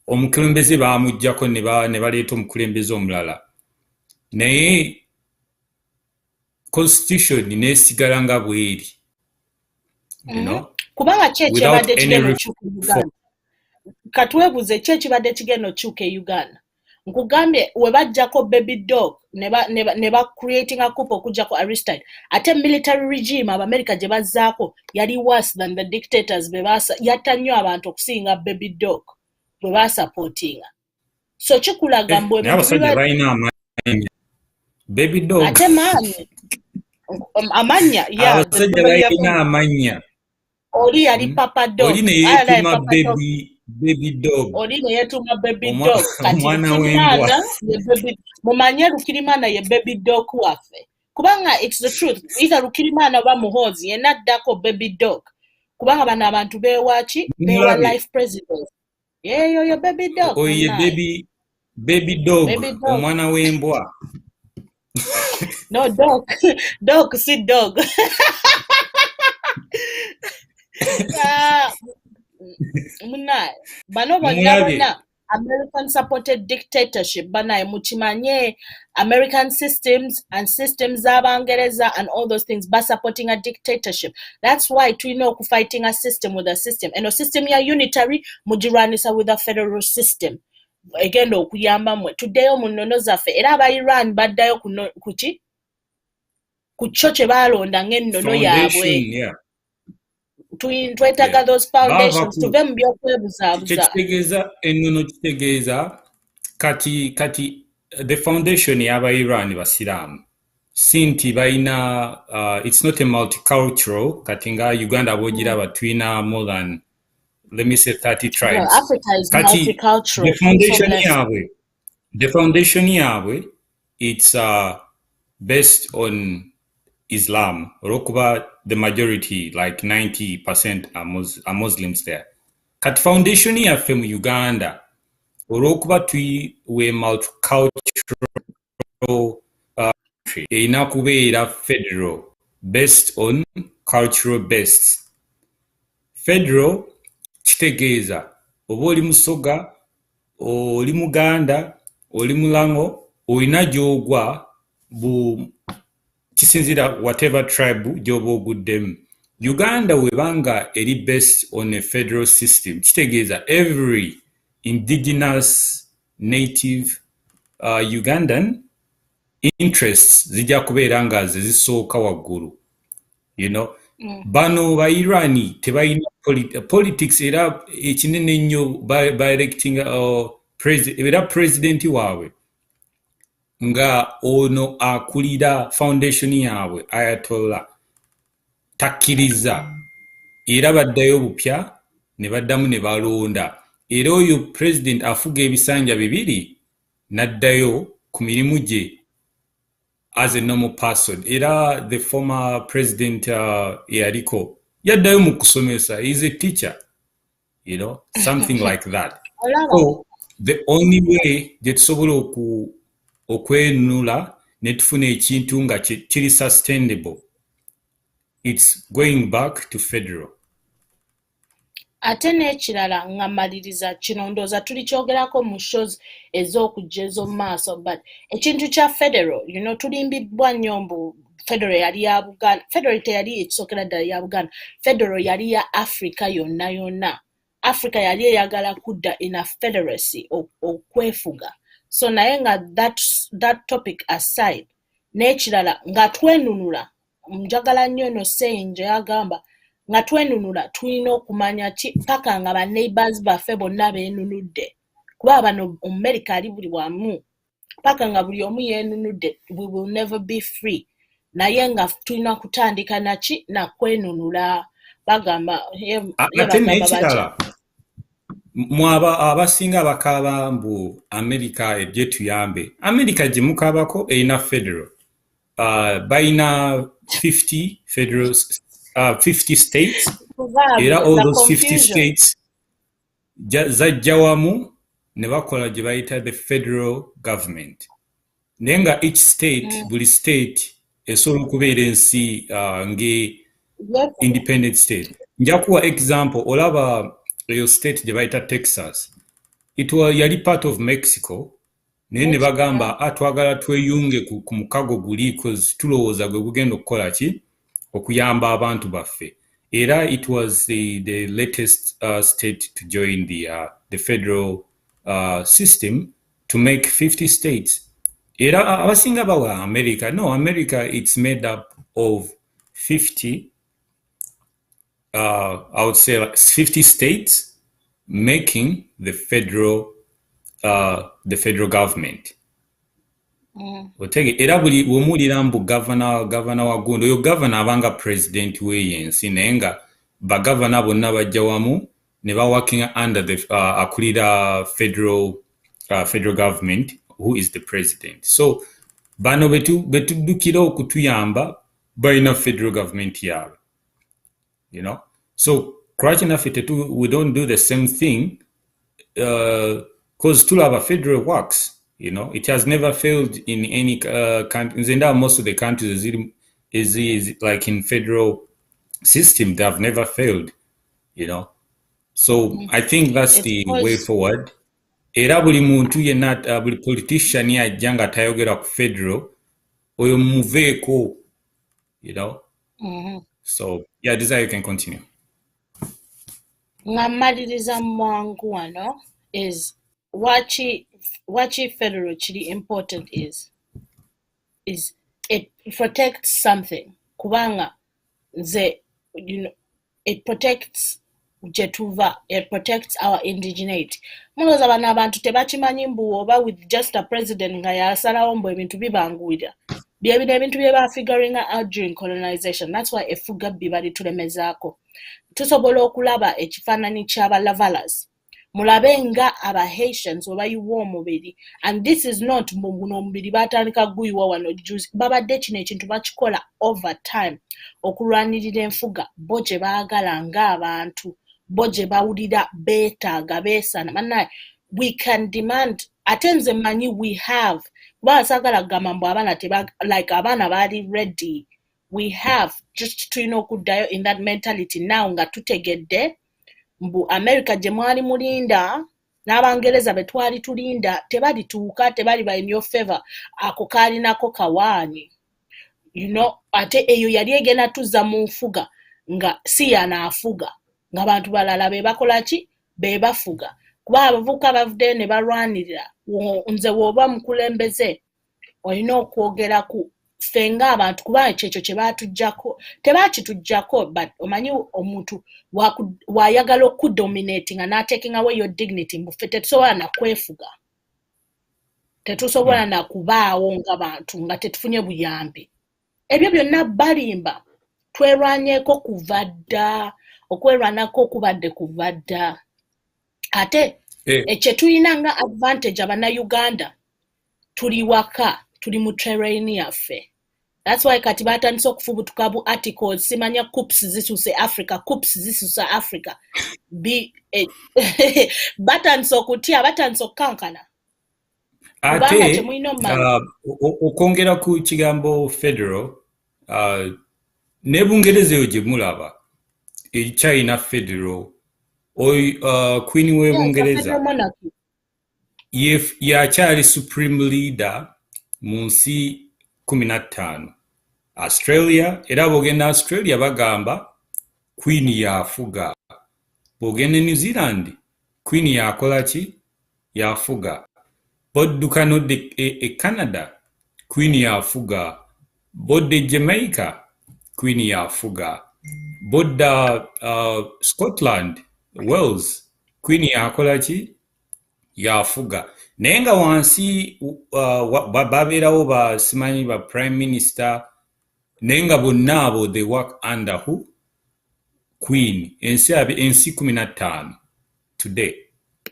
omukulembeze baamuggyako ne baleeta omukulembeze omulala naye constitution neesigala nga bw'eri, you know, kubanga ki ekibadde without any kigenda okyuka e Uganda. Katwebuze ki ekibadde kigenda okyuka e Uganda. Nkugambye we bajjako baby dog ne ba creating a couple okujjako Aristide ate military regime Abamerika gye bazzaako yali worse than the dictators yatta nnyo abantu okusinga baby dog bwe basupportinga. So kikulaga mbwe abasajja balina amanya baby dog ate maanyi amanya abasajja balina amanya. Oli yali papa dog. Oli ne yeetuma baby dog. Oli ne yeetuma baby dog. Kati Lukirimana ye baby mumanye Lukirimana ye baby dog waffe. Kubanga it's the truth. Either Lukirimana oba Muhoozi yenna addako baby dog. Kubanga bano abantu beewaki beewa life president. Yo baby dog. Oye baby dog omwana w'embwa. No dog. Dog si dog. Bano bonna American supported dictatorship banaye mukimanye American systems and systems z'Abangereza and all those things by supporting a dictatorship. That's why tulina okufighting a system with a system. And a system ya unitary mugirwanisa with a federal system. Egenda okuyamba mwe tuddeyo mu nnono zaffe era aba Iran baddayo kuki ku kyo kye baalonda ng'ennono yaabwe. Twetaaga those foundations tuve mu by'okwebuzaabuza. Kitegeeza kati the foundation y'aba Iran basiraamu si nti balina it's not a multicultural kati nga Uganda bw'ogiraba tulina more than let me say 30 tribes. No, Africa is multicultural. The foundation yaabwe it's based on Islam. Olwokuba the majority, like 90% are Muslims there. Kat foundation yaffe mu Uganda, olwokuba we multicultural country, erina kubeera federal, based on cultural based. Federal kitegeeza oba oli Musoga, oli Muganda, oli Mulango, olina gy'ogwa kisinzira whatever tribe gy'oba oguddemu. Uganda webanga eri based on a federal system kitegeeza every indigenous native Ugandan interests zijja kubeera nga ze zisooka waggulu, you know. Bano ba Irani tebalina politics era ekinene ennyo by electing era president waabwe nga ono akulira foundation yaabwe Ayatollah takkiriza era baddayo bupya ne baddamu ne balonda era oyo president afuga ebisanja bibiri n'addayo ku mirimu gye as a normal person. Era the former president yaliko yaddayo mu kusomesa, he's a teacher, you know, something like that. So the only way gye tusobola okwenunula ne tufuna ekintu nga kiri sustainable, it's going back to federal. Ate n'ekirala nga maliriza kino ndooza tulikyogerako mu shows ez'okujja ez'omumaaso, but ekintu kya federal, you know, tulimbiddwa nnyo mbu federal yali ya Buganda. Federal teyali ekisookera ddala ya Buganda. Federal yali ya Africa yonna yonna. Africa yali eyagala kudda in a federacy okwefuga. So naye nga that topic aside, n'ekirala nga twenunula, njagala nnyo no saying gye yagamba nga twenunula tulina okumanya paka nga ba neighbors baffe bonna beenunudde. Kuba bano America ali buli wamu. Paka nga buli omu yeenunudde, we will never be free. Naye nga tulina kutandika na kwenunula. Bagamba ate n'ekirala mwaba abasinga bakaaba mbu America ejje tuyambe. America gye mukaabako erina federal. Bayina 50 federal 50 states. Era all those 50 states zajja wamu ne bakola gye bayita the federal government. Naye nga each state, buli state esobola okubeera ensi independent state. Nja kuwa example, olaba eyo state gye bayita Texas. Yali part of Mexico. Naye ne bagamba twagala tweyunge ku mukago guli because tulowooza gwe gugenda okukola ki okuyamba abantu baffe. Era it was the latest state to join the federal system to make 50 states. Era abasinga bawa America. No, America, it's made up of 50, I would say like 50 states making the federal government. Era buli wumuulira mbu gavana wa gundi oyo gavana abanga president w'ensi naye nga bagavana bonna bajja wamu ne baworking under the akulira federal government who is the president. So bano betuddukira okutuyamba balina federal government yaabwe, you know. So kwaki naffe we don't do the same thing because tulaba federal works. You know, it has never failed in any country. Most of the countries is like in federal system, they have never failed, you know. So I think that's the way forward. Era buli muntu yenna buli politician ajja nga tayogera ku federal oyo muveeko, you know. So yeah, this is how you can continue. Ngamaliriza mwangu wano is wachi federal chili important is it protects something kubanga it protects jetuva, it protects our indigeneity. Munoza bana abantu tebakimanyi mbu oba with just a president nga yasalawo mbu ebintu bibangwira byebino ebintu bye ba figuring out during colonization. That's why efuga bibali tulemezaako tusobola okulaba ekifaananyi ky'abalavalas mulabe nga aba Haitians webayiwa omubiri, and this is not muno omubiri batandika guyiwa wano juice babadde kino ekintu bakikola over time okulwanirira enfuga bo gye baagala ng'abantu bo gye bawulira beetaaga beesana mannaye we can demand ate nze manyi we have kuba saagala kugamba mbu abaana like abaana baali ready we have just tulina okuddayo in that mentality now nga tutegedde mbu America gye mwali mulinda n'Abangereza be twali tulinda tebalituuka tebali ba in your favor ako kaalinako kawaani, you know. Ate eyo yali egenda tuzza mu nfuga nga si yanaafuga nga bantu balala be bakola ki be bafuga kuba abavubuka bavuddeyo ne balwanirira nze bw'oba mukulembeze olina okwogera ku ffe ng'abantu kuba ekyo kye baatuggyako tebakituggyako but omanyi omuntu wayagala okudominate nga n'ataking away your dignity muffe tetusobola nakwefuga tetusobola nakubaawo ng'abantu nga tetufunye buyambi. Ebyo byonna balimba twerwanyeeko kuva dda okwerwanako okubadde kuva dda ate ekye tulina nga advantage abannayuganda tuli waka tuli mu terrain yaffe. That's why kati batandise okufubutuka bu articles simanya coups zisuse Africa coups zisuse Africa batandise okutya batandise okukankana ate okwongera ku kigambo federal ne Bungereza eyo gye mulaba China federal Queen we Bungereza yakyali supreme leader mu nsi 15. Australia, era bw'ogenda Australia bagamba Queen yafuga. Bw'ogenda New Zealand, Queen yakola ki? Yafuga. Bodduka nodde Canada, Queen yafuga. Bodde Jamaica, Queen yafuga. Bodda Scotland, Wales, Queen yakola ki? Yafuga. Naye nga wansi babeerawo basimanyi ba prime minister naye nga bonna abo they work under who? Queen. Ensi 15 today,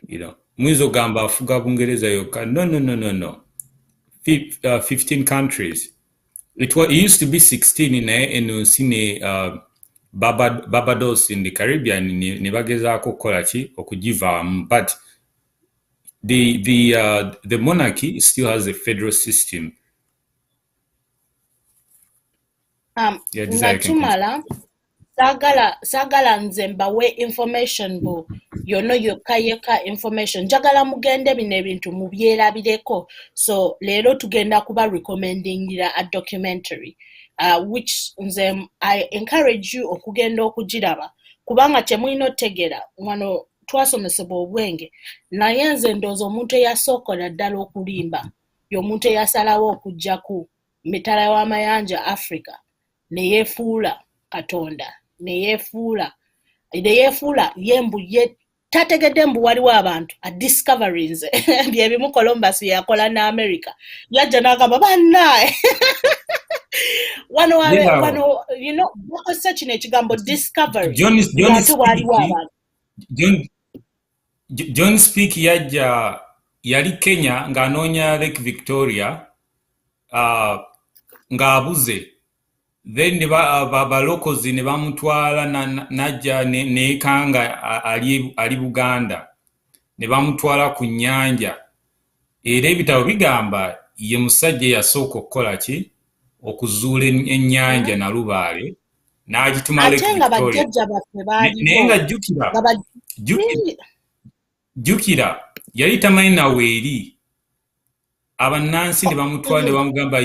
you know. Mwiza ogamba afuga Bungereza yokka. No. 15 countries. It used to be 16 naye eno nsi ne Barbados in the Caribbean ne bagezaako okukola ki? Okugivaamu. But the monarchy still has a federal system. Yeah, nga tumala sagala nze mbawe information bu yono yokka information njagala mugende bino ebintu mubyerabireko, so leero tugenda kuba recommendingira a documentary which nze I encourage you okugenda okugiraba kubanga temulina otegera wano twasomesebwa obwenge naye nze ndooza omuntu eyasookola ddala okulimba y'omuntu eyasalawo okujja ku mitala w'amayanja Africa neyeefuula Katonda neyeefuula yembu tategedde mbu waliwo abantu discoveries byebimu Columbus yakola na America yajja n'agamba bannaye wano you know bakosa kino ekigambo discovery John Speak yajja yali Kenya ng'anoonya Lake Victoria ng'abuze. Then balokozi ne bamutwala najja neekanga ali Buganda ne bamutwala ku nnyanja era ebitabo bigamba ye musajja yasooka okukola ki okuzuula ennyanja na lubaale n'agituma Lake Victoria naye nga jjukira yali tamanyi nawe eri abannansi ne bamutwala ne bamugamba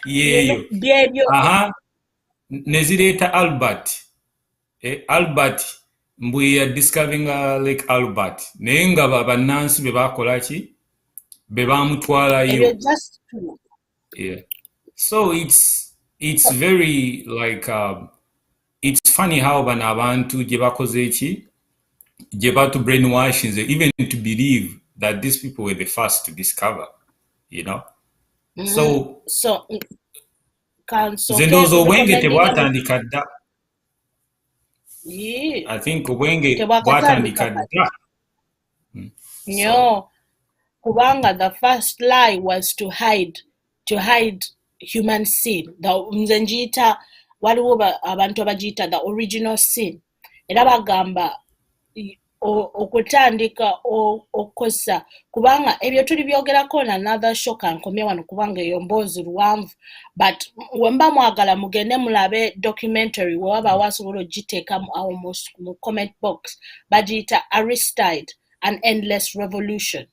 yeeyo nezireeta Albert mbwe ya discovering Lake Albert naye nga bannansi be bakola ki be bamutwalayo. So it's very like it's funny how bano abantu gye bakoze ki gye batu brainwashing even to believe that these people were the first to discover, you know. So zendozo obwenge tebwatandika dda. I think obwenge bwatandika dda. No, kubanga the first lie was to hide human sin. Nze njiyita waliwo abantu abagiyita the original sin. Era bagamba okutandika okukosa kubanga ebyo tuli byogerako na another show kankomye wano kubanga eyo mboozi luwanvu, but wemba mwagala mugende mulabe documentary wewaba wasobola ogiteeka almost mu comment box bagiyita Aristide An Endless Revolution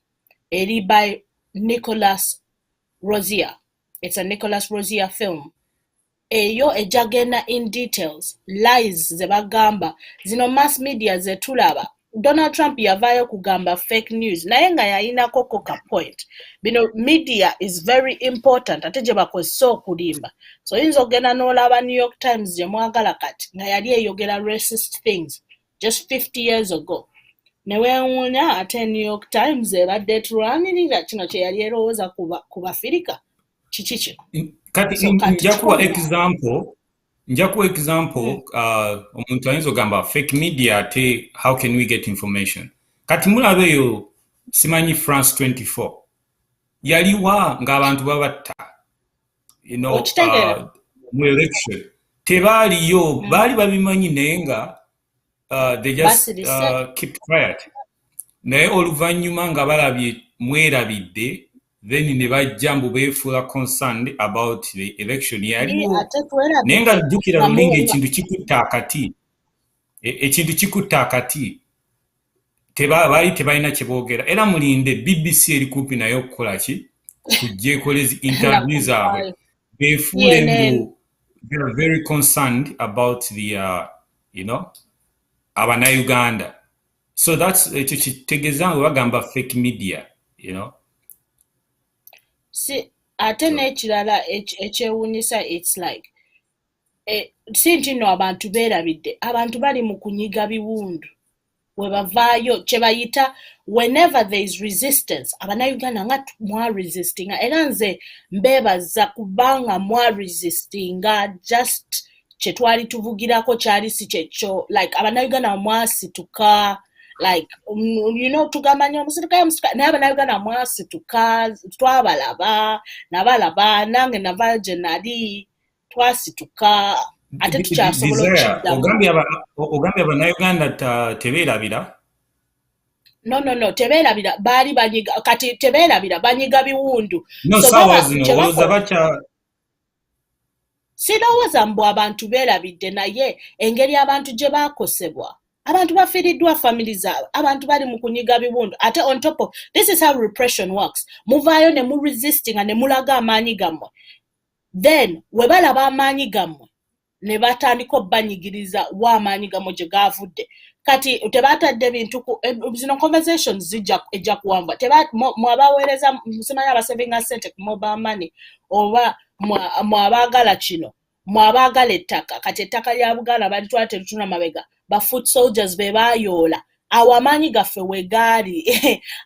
eri by Nicholas Rozier. It's a Nicholas Rozier film. Eyo ejagenda in details lies ze bagamba zino mass media ze tulaba. Donald Trump yavayo kugamba fake news naye nga yayinako koka point. Bino media is very important ate gye bakozesa okulimba. So yinza ogenda n'olaba New York Times gye mwagala kati nga yali eyogera racist things just 50 years ago. Neweewuunya ate New York Times ebadde etulwanirira kino kye yali erowooza ku Bafirika kiki kino. Kati njakuwa example omuntu ayinza ogamba fake media ate how can we get information. Kati mulabeyo simanyi France 24 yaliwa ng'abantu babatta, you know, mu election tebaaliyo baali babimanyi naye nga they just kept quiet. Naye oluvannyuma nga balabye mwerabidde then ne bajja mbu beefuula concerned about the election yaliwo naye nga jjukira lulinga ekintu kikutta akati baali tebalina kye boogera era mulinde BBC eri kumpi naye okukola ki kujja ekolezi interview zaabwe beefuule mbu they are very concerned about the you know Abannayuganda. So that's ekyo kitegeeza nga bagamba fake media, you know. Si ate n'ekirala ekyewuunyisa it's like si nti nno abantu beerabidde, abantu bali mu kunyiga biwundu we bavaayo kye bayita whenever there is resistance Abannayuganda nga mwaresistinga era nze mbeebaza kubanga mwaresistinga just kye twali tuvugirako kyali si kyekyo like Abannayuganda mwasituka like you know tugamanya omusirikale naye Abannayuganda mwasituka twabalaba nabalaba nange nava gye nali twasituka ate tukyasobola okukiddamu. Ogambye Abannayuganda tebeerabira no tebeerabira baali banyiga kati tebeerabira banyiga biwundu no so sawa zino olowooza kyebakola bakya sirowooza mbu abantu beerabidde naye engeri abantu gye baakosebwa abantu bafiiriddwa family zaabwe abantu bali mu kunyiga biwundu ate on top of this is how repression works muvaayo ne mu resisting ne mulaga amaanyi gammwe then we balaba amaanyi gammwe ne batandika obbanyigiriza wa amaanyi gammwe gye gaavudde kati tebatadde bintu zino conversations ejja kuwanva mwabaweereza simanyi abasevinga ssente ku mobile money oba mwabaagala kino mwabaagala ettaka kati ettaka lya Buganda balitwala telituna mabega ba foot soldiers be baayoola awo amaanyi gaffe we gaali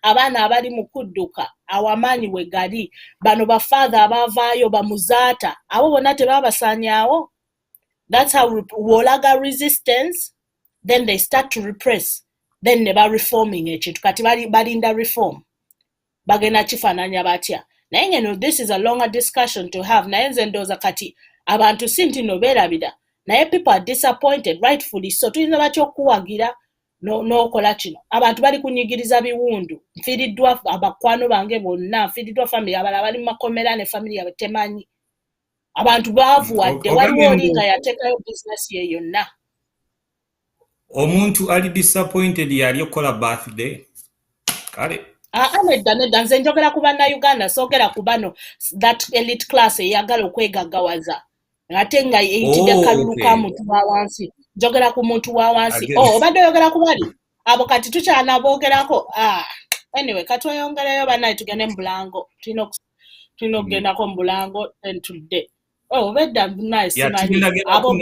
abaana abali mu kudduka awo amaanyi we gali bano bafaatha abaavaayo bamuzaata abo bonna tebabasaanyaawo that's how wolaga resistance then they start to repress then ne reforming ekintu kati balinda reform bagenda kifaananya batya naye ngeno this is a longer discussion to have naye nze ndowooza kati abantu si nti no beerabira naye people are disappointed rightfully so tuyinza batya okuwagira n'okola kino abantu bali kunyigiriza biwundu nfiiriddwa abakwano bange bonna nfiiriddwa family abalala bali mu makomera ne family yabwe temanyi abantu baavuwadde waliwo oli nga yateekayo bizinesi ye yonna omuntu ali disappointed yali okukola birthday kale nedda nze njogera ku bannayuganda soogera ku bano that elite class eyagala okwegaggawaza ate nga eyitidde kalulu ka muntu wa wansi njogera ku muntu wa wansi obadde oyogera ku bali abo kati tukyanabogerako anyway katweyongereyo bannaye tugende mu bulango tulina okugendako mu bulango entudde obedda naye simanyi abo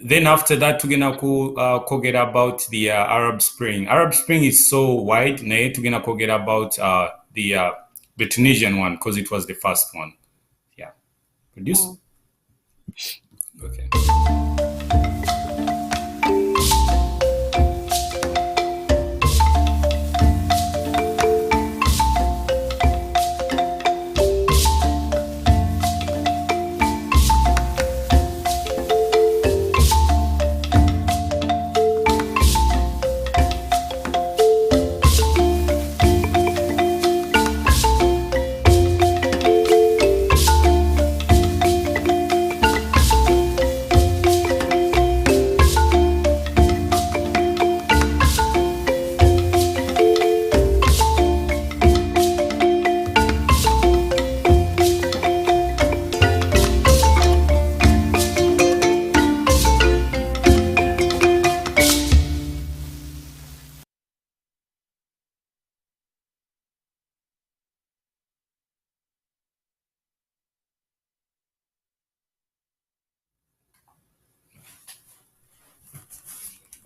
then after that tugenda kwogera about the Arab Spring. Arab Spring is so wide naye tugenda kwogera about the Tunisian one because it was the first one. Yeah. Produce? Okay.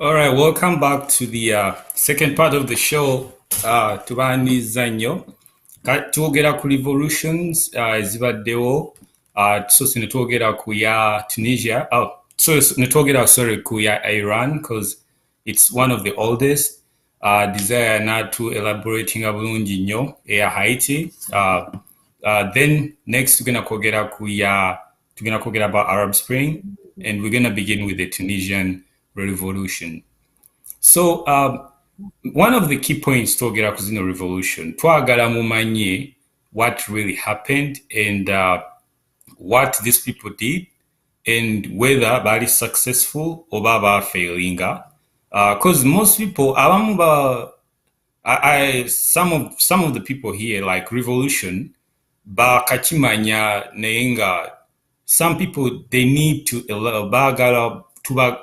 All right, welcome back to the second part of the show. Tubani Zanyo. Tuogera ku revolutions ezibaddewo. So sinetwogera ku ya Tunisia. So netwogera ku ya Iran because it's one of the oldest. Desire not to elaborating bulungi nnyo eya Haiti. Then next tugenda kwogera about Arab Spring, and we're gonna begin with the Tunisian revolution. So one of the key points to get the revolution, twagala mumanye what really happened and what these people did and whether bali successful or baba failing. Because most people, some of the people here like revolution, ba kachimanya neinga. Some people they need to bagala tuba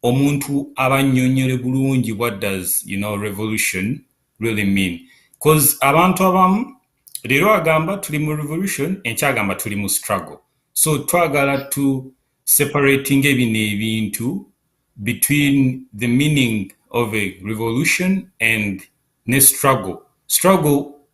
omuntu abanyonyere bulungi what does revolution really mean because abantu abamu lero agamba tuli mu revolution enkyagamba tuli mu struggle so twagala to separating ebintu between the meaning of a revolution and a struggle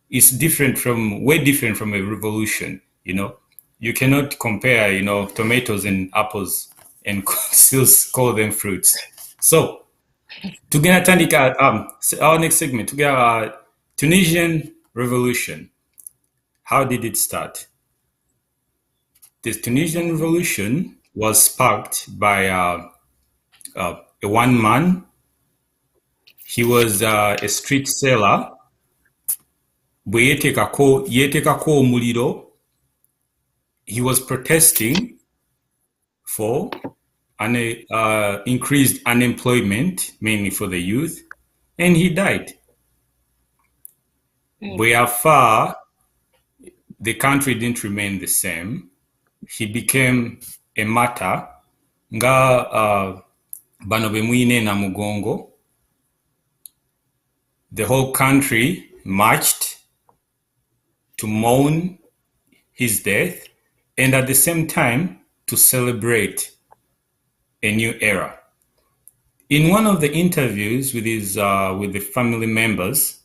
is way different from a revolution. You cannot compare tomatoes and apples and still call them fruits. So, tugenda tandika our next segment. Tugenda Tunisian revolution. How did it start? The Tunisian revolution was sparked by a one man He was a street seller. Bwe yeetekako omuliro. He was protesting for increased unemployment, mainly for the youth, and he died. Bwe yafa, the country didn't remain the same. He became a martyr. Nga bano be mwine na mugongo. The whole country marched to mourn his death and at the same time to celebrate a new era. In one of the interviews with the family members,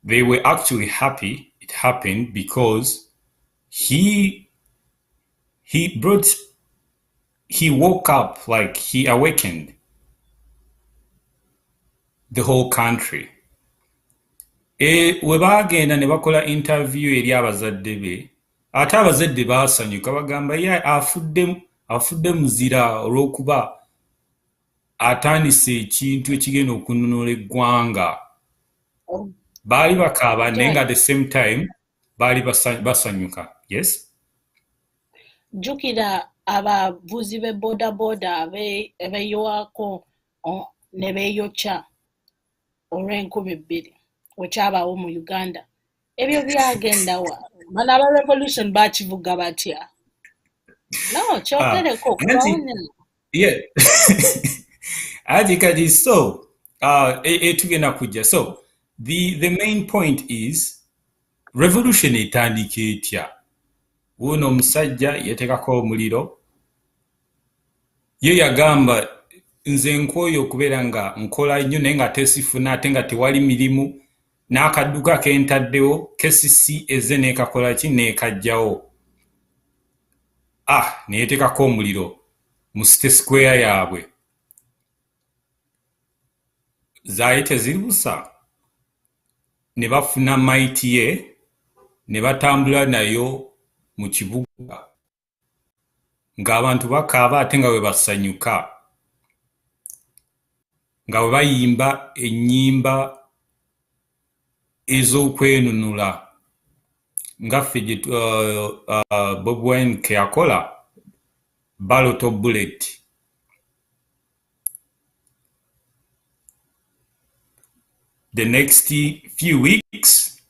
they were actually happy it happened because he woke up, like he awakened the whole country. We bagenda ne bakola interview eri abazadde be, ate abazadde baasanyuka bagamba ye afudde muzira olw'okuba atandise ekintu ekigenda okununula eggwanga. Baali bakaaba naye nga at the same time baali basanyuka. Yes? Jjukira abavuzi be bodaboda abeeyowaako ne beeyokya olw'Enkuba-2 wekyabaawo mu Uganda. Ebyo byagenda wa? Bano aba revolution baakivuga batya? No, kyogereko kubawonya. Yeah. Kati so tugenda kujja. So the main point is revolution etandika etya? Wuno omusajja yetekako omuliro. Ye yagamba nze nkwoyo okubeera nga nkola nnyo naye nga tesifuna ate nga tewali mirimu, n'akadduka kentaddewo KCC eze neekakola ki neekajjawo. Neyetekako omuliro mu City Square yaabwe. Zaayi tezibuusa. Ne bafuna maiti ye ne batambula nayo mu kibuga ng'abantu bakaaba ate nga bwe basanyuka, nga bwe bayimba ennyimba ez'okwenunula ngaffe gye Bobi Wine ke yakola Ballot of Bullet. The next few weeks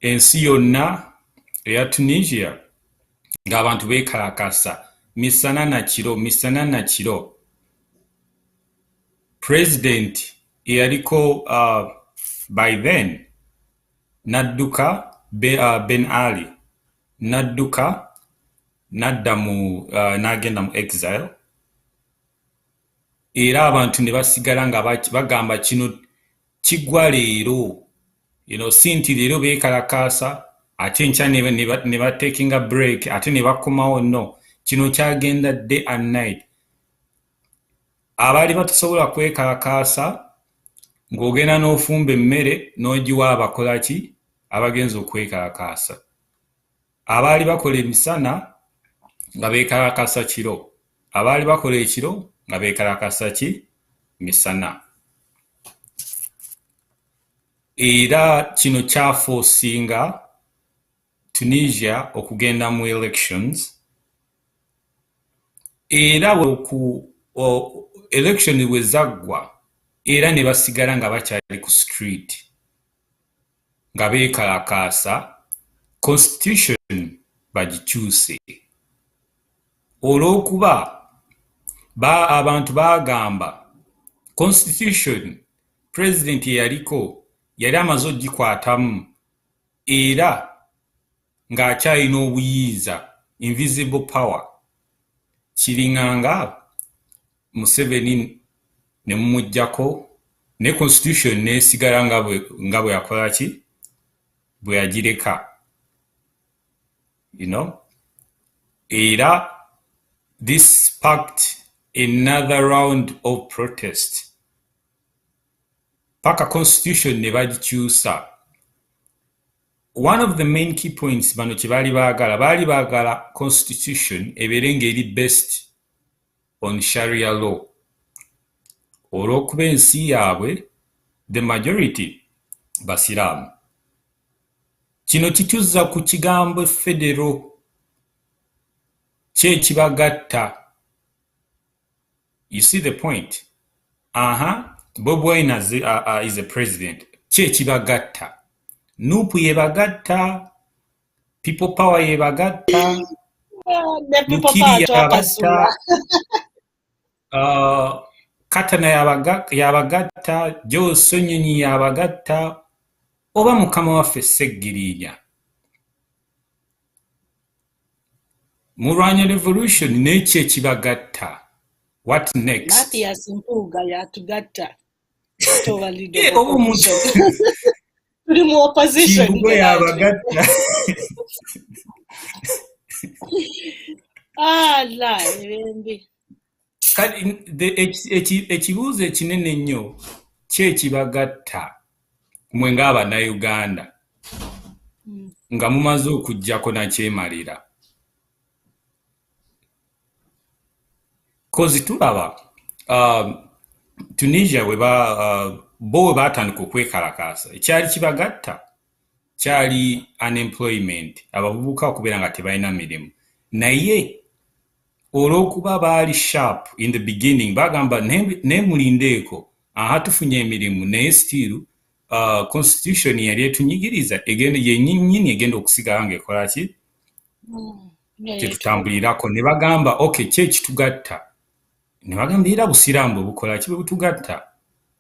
ensi yonna eya Tunisia ng'abantu beekalakasa misana na kiro. President eyaliko by then n'adduka Ben Ali n'adduka n'adda n'agenda mu exile, era abantu ne basigala nga bagamba kino kiggwa leero, si nti leero beekalakaasa ate enkya ne batekinga break ate ne bakomawo. No, kino kyagenda day and night. Abaali batasobola kwekalakaasa ng'ogenda n'ofumba emmere n'ogiwa abakola ki abagenza okwekalakaasa. Abaali bakola emisana nga beekalakaasa kiro, abaali bakola ekiro nga beekalakaasa ki misana. Era kino kyafoosinga Tunisia okugenda mu elections. Era election bwe zaggwa era ne basigala nga bakyali ku street nga beekalakaasa constitution bagikyuse, olw'okuba abantu baagamba constitution president eyaliko yali amaze ogikwatamu era ng'akyalina obuyiiza, invisible power. Kiringanga Museveni ne mumuggyako ne constitution neesigala nga bwe yakola ki bwe yagireka. Era this sparked another round of protest. Paka constitution ne bagikyusa. One of the main key points bano kye baali baagala constitution ebeere ng'eri based on Sharia law. Olw'okuba ensi yaabwe the majority basiraamu. Kino kituzza ku kigambo federal kyekibagatta. You see the point? Bob Wine is a president. Kyekibagatta. Nupu yebagatta. People power yebagatta. Lukiri yabagatta. Katana yabagatta. Joe Sonyonyi yabagatta. Oba mukama waffe Seggirinya. Murwanya revolution n'ekyo ekibagatta. What next? Mathias Mpuuga yatugatta. Omuntu tuli mu opposition. Kimbugwe yabagatta. Ebembi. Ekibuuzo ekinene ennyo kyekibagatta mmwe ng'Abannayuganda nga mumaze okuggyako nakyemalira. Kozi tulaba Tunisia bo we baatandika okwekalakaasa ekyali kibagatta kyali unemployment, abavubuka okubeera nga tebalina mirimu. Naye olw'okuba baali sharp in the beginning bagamba nemulindeeko tufunye emirimu naye still constitution yali etunyigiriza yennyini egenda okusigala ng'ekola ki kyetutambulirako. Ne bagamba okay kyekitugatta. Ne bagamba era busiraamu bwe bukola ki bwe butugatta.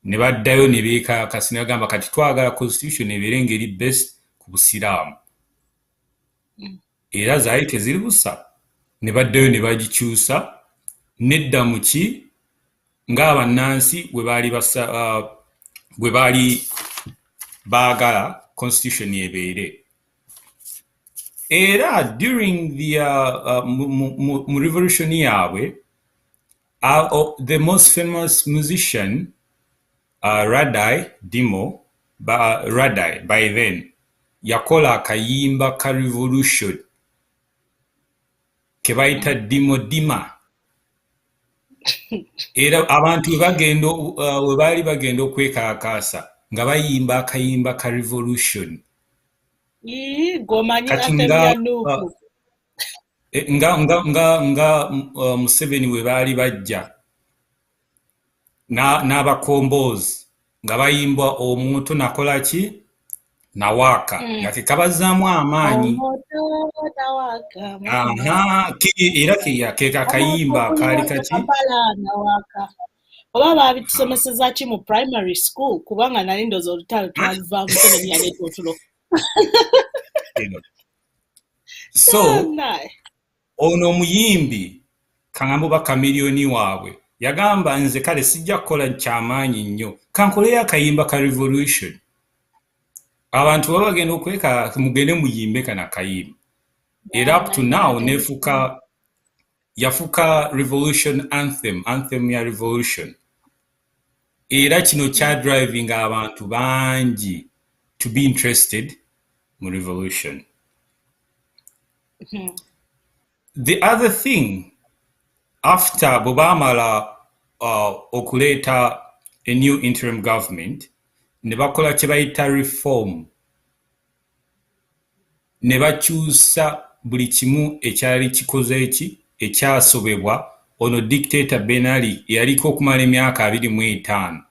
Ne baddayo ne beekakasi ne bagamba kati twagala constitution ebeere ngeri best ku busiraamu. Era zaali teziri busa. Ne baddayo ne bagikyusa nedda mu ki ng'abannansi bwe baali baagala constitution ebeere. Era during the mu revolution yaabwe the most famous musician Radai Dimo Radai by then yakola akayimba ka revolution ke bayita Dimo Dima. Era abantu we baali bagenda okwekalakaasa nga bayimba akayimba ka revolution. Kati nga Museveni we baali bajja n'abakomboozi nga bayimbwa omuntu nakola ki nawaaka nga kekabazaamu amaanyi. Era keka kayimba kaali kaki oba baabitusomeseza ki mu primary school kubanga nali ndooza olutalo twaliva Museveni yaleeta otulo. So ono omuyimbi kaŋŋambo ba kamiliyoni waabwe yagamba nze kale sijja kukola kyamaanyi nnyo kankoleyo akayimba ka revolution. Abantu baba bagenda okweka mugende muyimbe kana kayimba. Era up to now yafuka revolution anthem ya revolution. Era kino kya driving abantu bangi to be interested mu revolution. The other thing, after Bobamala okuleeta a new interim government, ne bakola kye bayita reform. Ne bakyusa buli kimu ekyali kikoze ekyasobebwa ono dictator Ben Ali yaliko okumala emyaka 25.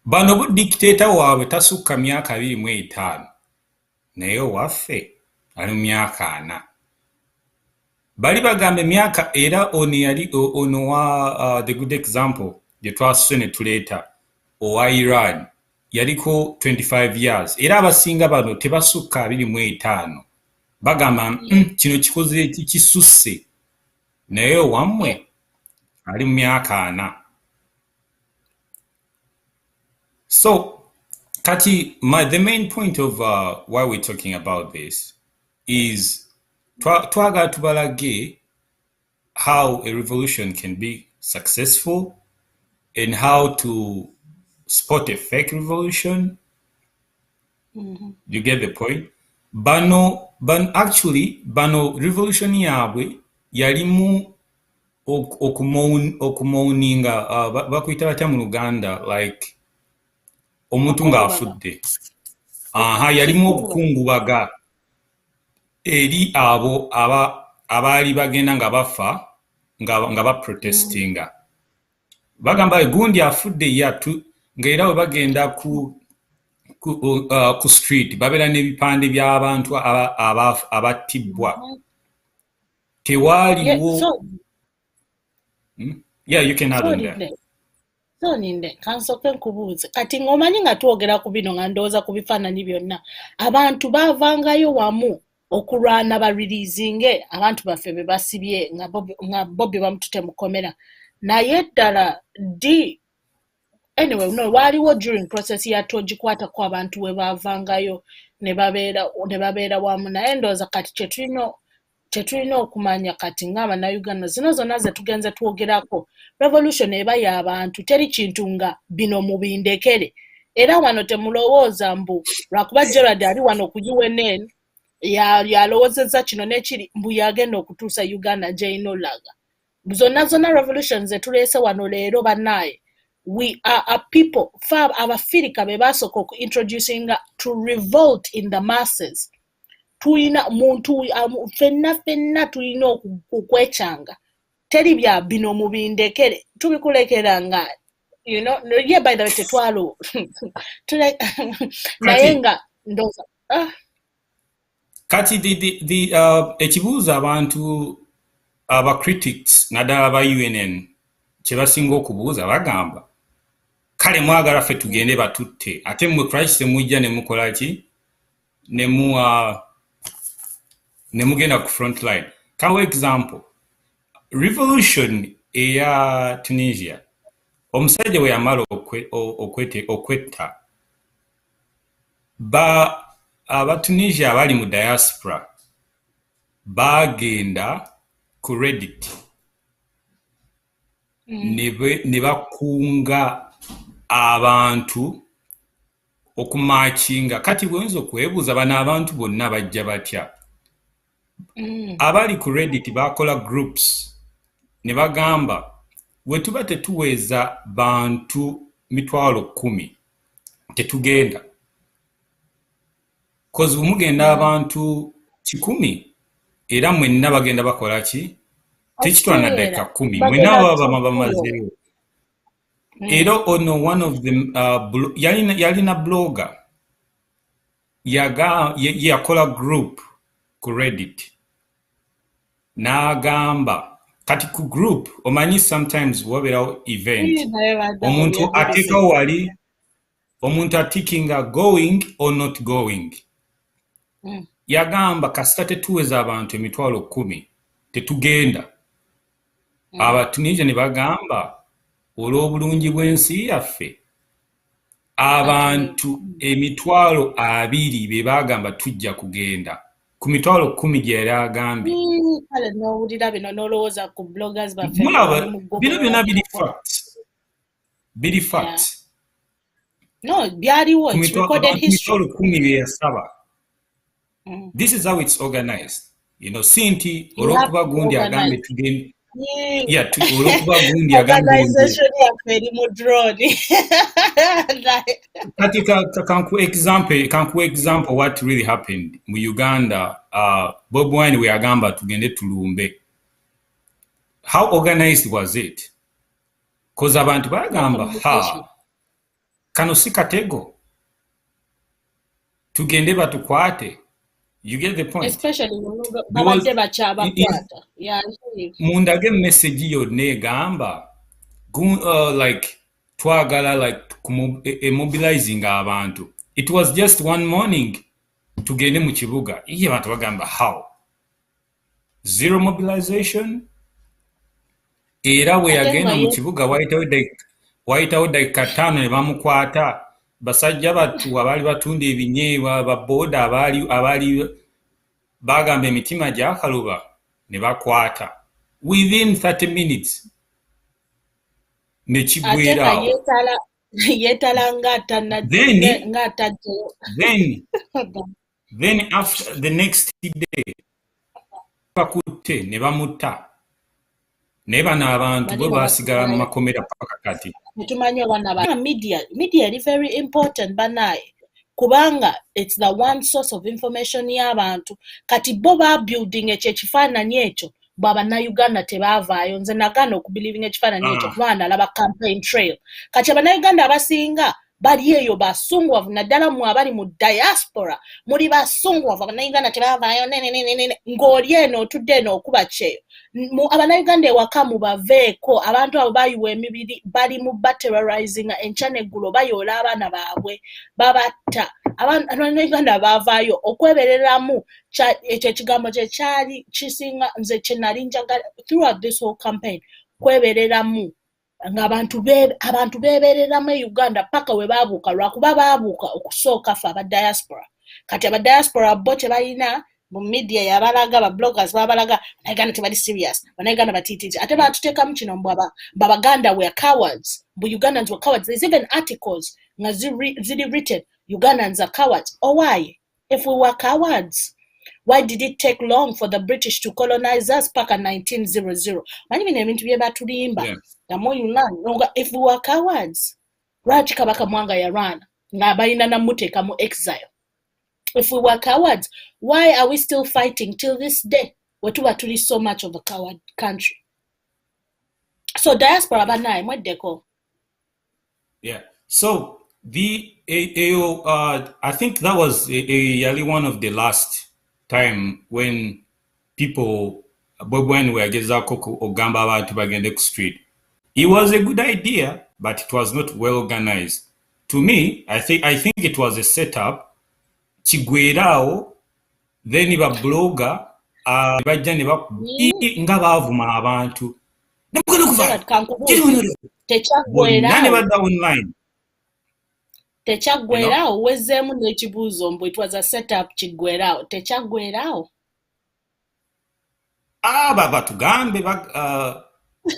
Bano bu dictator waabwe tasukka myaka 25. Naye waffe ali mu myaka 4. Bali bagamba emyaka era ono yali ono wa the good example gye twasuse ne tuleeta owa Iran yaliko 25 years. Era abasinga bano tebasukka 25. Bagamba kino kikoze kisusse. Naye wammwe ali mu myaka 4. So kati the main point of why we're talking about this is twagala tubalage how a revolution can be successful and how to spot a fake revolution. You get the point? Bano revolution yaabwe yalimu okumouninga bakuyita batya mu Luganda, like omuntu ng'afudde yalimu okukungubaga eri abo abaali bagenda nga bafa nga baprotestinga bagamba gundi afudde ng'era we bagenda ku street babeera n'ebipande by'abantu abattibwa tewaaliwo you can add on that. So ninde kansoke nkubuuze kati ng'omanyi nga twogera ku bino nga ndowooza ku bifaananyi byonna abantu baavangayo wamu okulwana bareleasinge abantu baffe be basibye nga Bobby bamutute mukomera naye ddala anyway no waaliwo during process ya togikwatako abantu we baavangayo ne babeera wamu naye ndowooza kati kyetulina okumanya kati ng'Abannayuganda zino zonna ze tugenze twogerako revolution eba y'abantu teri kintu nga bino mubindekere era wano temulowooza mbu lwakuba Gerald ali wano ku UNN yalowoozezza kino n'ekiri mbu yagenda okutuusa Uganda gy'erina olaga zonna revolution ze tuleese wano leero bannaaye we are a people abafirika be basooka okuintroducinga to revolt in the masses tuyina muntu fenna tulina okwekyanga teri bya bino mubindekere tubikulekera nga by the way tetwalo naye nga ndoza kati ekibuuzo abantu critics naddala aba UNN kye basinga okubuuza bagamba kale mwagala ffe tugende batutte ate mmwe Christ mujja ne mukola ki ne mugenda ku front line. Kawa example revolution eya Tunisia omusajja we yamala okwetta Abatunisia abali mu diaspora bagenda ku Reddit ne bakunga abantu okumakinga kati bwenzo okwebuuza bano abantu bonna bajja batya abali ku Reddit bakola groups ne bagamba we tuba tetuweza bantu 10,000 tetugenda kozi mugenda abantu 100 era mwenna bagenda bakola ki tekitwana deka 10 mwenna baba bamazeyo era ono one of them yalina blogger yakola group ku Reddit n'agamba kati ku group omanyi sometimes waberawo event omuntu atekawo wali omuntu atikinga going or not going yagamba kasita tetuweza abantu 10,000 tetugenda Abatunisia ne bagamba olw'obulungi bw'ensi yaffe abantu 20,000 be bagamba tujja kugenda ku 10,000 gye yali agambye kale n'owulira bino n'olowooza ku bloggers baffe bino byonna biri fact no byaliwo it's recorded history 10,000 bye yasaba this is how it's organized si nti olw'okuba gundi agambe tugende olw'okuba gundi agambe eri mu drone kati kanku example what really happened mu Uganda Bob Wine we agamba tugende tulumbe how organized was it because abantu bagamba kano si katego tugende batukwate. You get the point. Especially babadde bakyabakwata. Mundage message yonna egamba like twagala like mobilizing abantu. It was just one morning tugende mu kibuga. Iye abantu bagamba how? Zero mobilization? Era we agenda mu kibuga waitawo dakika 5 ne bamukwata. Basajja batu abali batunda ebinyeebwa baboda abali bagamba emitima gyakaluba ne bakwata within 30 minutes ne kigwera then after the next day bakutte ne bamuta naye bano abantu bwe basigala mu makomera paka kati. Netumanyi abaana media eri very important banaye kubanga it's the one source of information y'abantu kati bo building ekyo ekifaananyi ekyo bw'abannayuganda tebaavaayo nze nagaana okubelieving ekifaananyi ekyo kuba nalaba campaign trail kati abannayuganda abasinga bali eyo basungwavu naddala mu abali mu diaspora muli basungwavu abannayuganda tebaavaayo ng'oli eno otudde eno okuba kyeyo abannayuganda ewaka mubaveeko abantu abo bayiwa emibiri bali mu baterrorizing enkya n'eggulo bayoola abaana baabwe babatta abannayuganda baavaayo okwebereramu ekyo ekigambo kye kyali kisinga nze kye nali njagala throughout this whole campaign kwebereramu ng'abantu beebereramu e Uganda paka we baabuuka lwakuba baabuuka okusooka ffe abadiaspora kati abadiaspora bo tebalina mu media yabalaga ba bloggers babalaga Uganda tebali serious Uganda batititi ate batuteekamu kino Baganda were cowards Ugandans were cowards. There's even articles nga ziri written Ugandans are cowards. Oh, why? If we were cowards, why did it take long for the British to colonize us paka 1900? Mani bino ebintu bye batulimba more you learn if we were cowards lwaki kabaka mwanga yarwana nga balina namuteeka mu exile. If we were cowards, why are we still fighting till this day? Wetuba tuli so much of a coward country. So diaspora banaye mweddeko. Yeah. So I think that was really one of the last time when people when we gezaako ogamba abantu bagende ku street. It was a good idea, but it was not well organized. To me, I think it was a setup. Kigwerao, then ba blogger bajja ne nga baavuma abantu. Tekyagwerao wezeemu n'ekibuuzo mbu it was a setup kigwerao tekyagwerao batugambe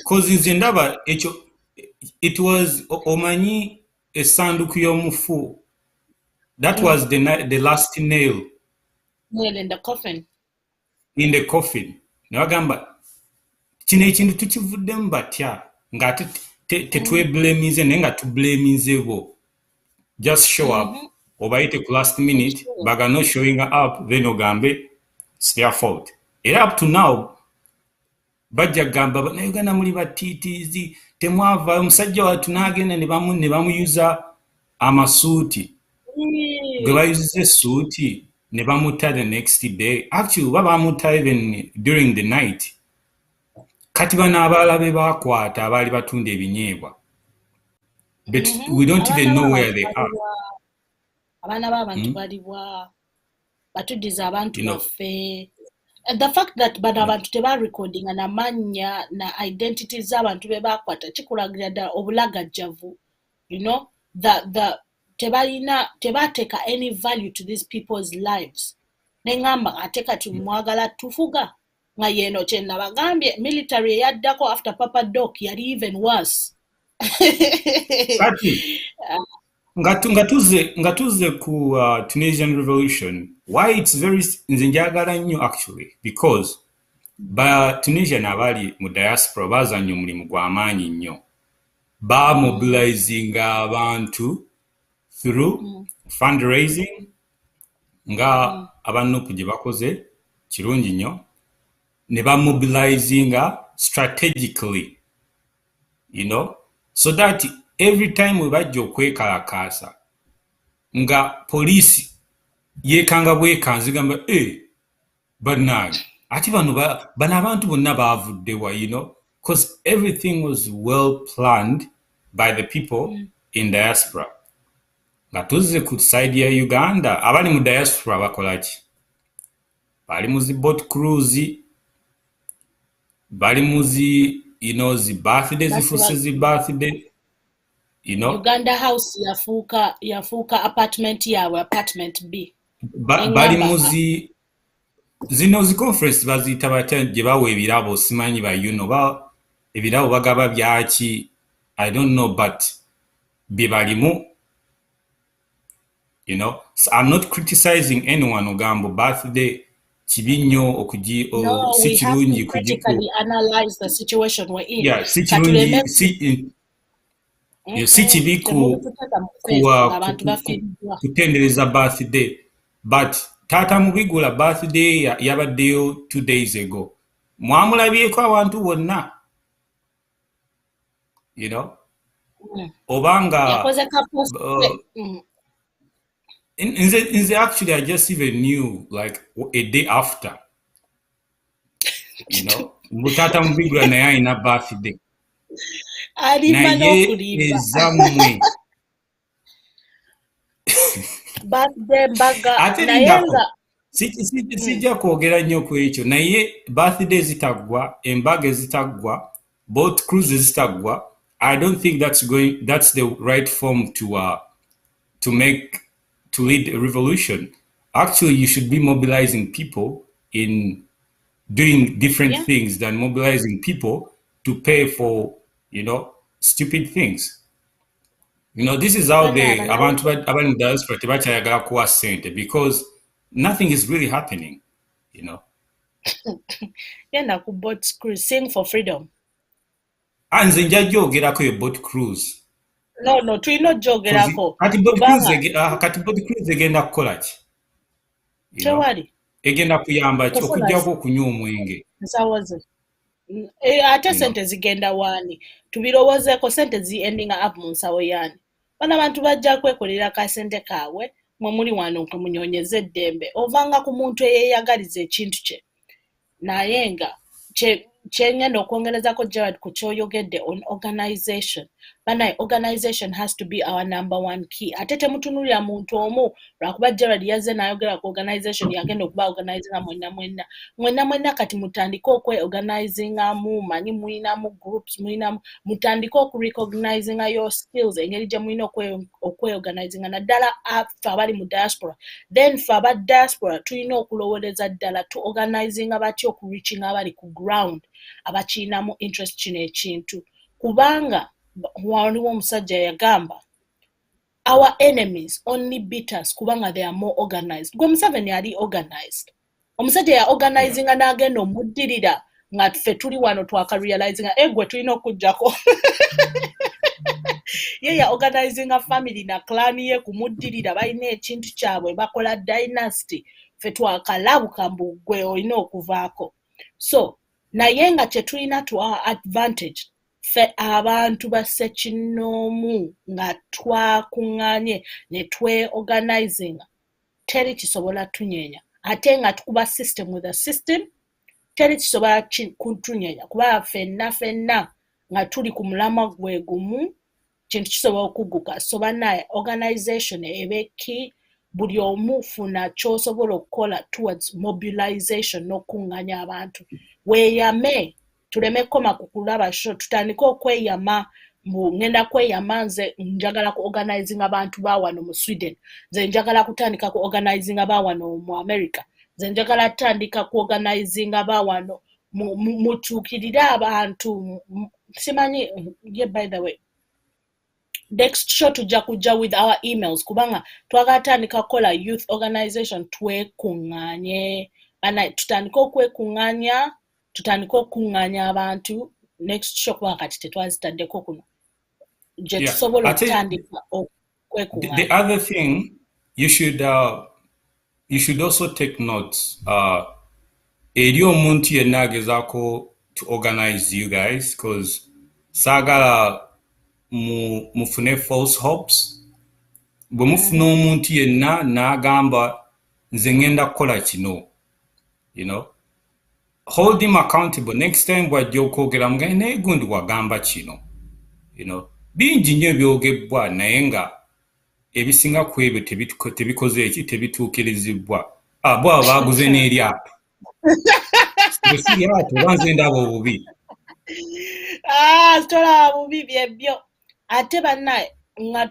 cause nze ndaba ekyo it was omanyi essanduku y'omufu that was the last nail in the coffin ne bagamba kino ekintu tukivuddemu batya ng'ate tetwebulemize naye nga tubulemize bo just show up obayite ku last minute baga no showing up then ogambe it's their fault. Era up to now bajja gamba Uganda muli batitiizi temwava omusajja watu n'agenda ne bamuyuza amasuuti gwe bayuziza essuuti ne bamutta the next day. Actually bamutta even during the night. Kati bano abalala be bakwata abaali batunda ebinyeebwa. But we don't even know where they are. Abaana b'abantu balibwa batuddiza abantu baffe. The fact that bano abantu tebarecordinga n'amannya na identity z'abantu be bakwata kikulagira ddala obulagajjavu. You know, tebateeka any value to these people's lives. Nengamba ate kati mwagala tufuga nga yeno kye nabagambye military eyaddako after Papa Doc yali even worse. Kati nga tuze ku Tunisian revolution, why it's very nze njagala nnyo actually because Tunisian abali mu diaspora bazannya omulimu gw'amaanyi nnyo. Mobilizing abantu through fundraising nga abanupu gye bakoze kirungi nnyo ne mobilizing strategically, you know, so that every time we bajja okwekalakaasa nga police yekanga bwekanzi gamba bannange ati bano abantu bonna baavuddewa, you know, because everything was well planned by the people in diaspora. Nga tuzze ku side ya Uganda abali mu diaspora bakola ki? Bali mu zi boat cruise, bali mu zi, you know, zi birthday zifuse zi birthday, you know. Uganda house yafuuka apartment yawe apartment B. Bali mu zi zino zi conference baziyita batya gye bawa ebirabo simanyi ebirabo bagaba byaki I don't know, but bye balimu, you know. So I'm not criticizing anyone ogambo birthday kibi nnyo No, si we have to kirungi critically analyze the situation we're in. yeah, si kirungi si kibi kutendereza birthday, but taata mubigula birthday yabaddeyo 2 days ago. Mwamulabyeko abantu bonna, you know, obanga nze actually I just even knew like a day after, you know, taata mubigula naye alina birthday naye ezammwe ate lindako sijja kwogera nnyo ku ekyo naye birthday zitaggwa, embaga ezitaggwa, boat cruises zitaggwa. I don't think that's the right form to lead a revolution. Actually, you should be mobilizing people in doing different things than mobilizing people to pay for, you know, stupid things. You know, this is how abantu diaspora tebakyayagala kuwa sente because nothing is really happening, you know. Yenda ku boat cruise, sing for freedom. Nze nja gyogerako yo boat cruise. No, tulina gyogerako. Kati boat cruise egenda kukola ki? Tewali. Egenda kuyamba ki? Okugyako okunywa omwenge. Nsawoze. Ate sente zigenda waani? Tubirowoozeeko sente ending up mu nsawo yaani. Bano abantu bajja kwekolera kasente kaabwe mwe muli wano nkamunyonyeza eddembe ovanga ku muntu eyeeyagaliza ekintu kye naye nga kyenyenda okwongerezako Gerald ku kyoyogedde on organization. Banaye organization has to be our number one key. Ate temutunulira muntu omu lwakuba Gerald yazze n'ayogera ku organization yagenda okuba organizinga mwenna kati mutandike okwe-organizingamu, manyi mulinamu groups, mutandike okurecognizinga your skills, engeri gye mulina okwe-organizinga naddala ffe abali mu diaspora. Then ffe aba diaspora tulina okulowooleza ddala tu organizinga batya okureachinga abali ku ground abakiinamu interest kino ekintu kubanga waliwo omusajja yagamba our enemies only beat us kubanga they are more organized. Gwe Museveni yali organized. Omusajja ya organizinga n'agenda omuddirira nga ffe tuli wano twakarealizinga gwe tulina okujjako ye ya organizinga family na clan ye kumuddirira balina ekintu kyabwe bakola dynasty ffe twakalabuka mbu gwe olina okuvaako. So naye nga kye tulina to our advantage ffe abantu basekinoomu nga twakuŋŋaanye ne twe-organizinga teri kisobola tunyeenya ate nga tukuba system with a system teri kisobola kutunyeenya kuba ffenna nga tuli ku mulamwa gwe gumu kintu kisobola okugguka. So banaye organization ebeki buli omu funa ky'osobola okukola towards mobilization n'okuŋŋaanya abantu. Weeyame tuleme koma ku kulaba sho tutandike okweyama ngenda kweyama nze njagala ku organizing abantu ba wano mu Sweden, nze njagala kutandika ku organizing aba wano mu America, nze njagala tandika ku organizing aba wano mutuukirire abantu simanyi by the way next show tujja kujja with our emails kubanga twakatandika kukola youth organization twekuŋŋaanye bana tutandika okwekuŋŋaanya tutandika okuŋŋaanya abantu next show kubanga kati tetwazitaddeko kuno gye tusobola okutandika okwekuŋŋaanya. The other thing you should also take notes eri omuntu yenna agezaako to organize you guys because saagala mufune false hopes. Bwe mufuna omuntu yenna n'agamba nze ngenda kukola kino, you know, hold him accountable. Next time bw'ajja okwogera mugaye naye gundi wagamba kino, you know. Bingi nnyo ebyogebbwa naye nga ebisinga ku ebyo tebikoze eki tebituukirizibwa. Bwaba baaguze n'eryato eryato oba nze ndaba obubi tolaba bubi byebyo ate bannaye nga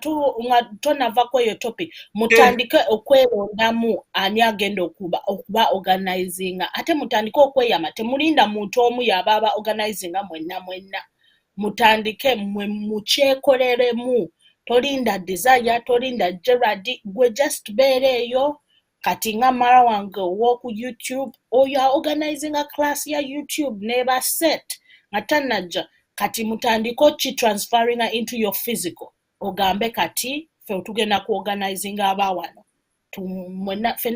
tonava kweyo topic mutandike okwerondamu ani agenda okuba organizinga ate mutandike okweyama temulinda muntu omu yaba organizinga mwenna mutandike mukyekoleremu tolinda desire tolinda Gerald gwe just beera eyo kati nga mara wange owoku YouTube oyo organizing a class ya YouTube neba set nga tanajja kati mutandiko ki transferring into your physical ogambe kati fe tugenda ku organizing abawano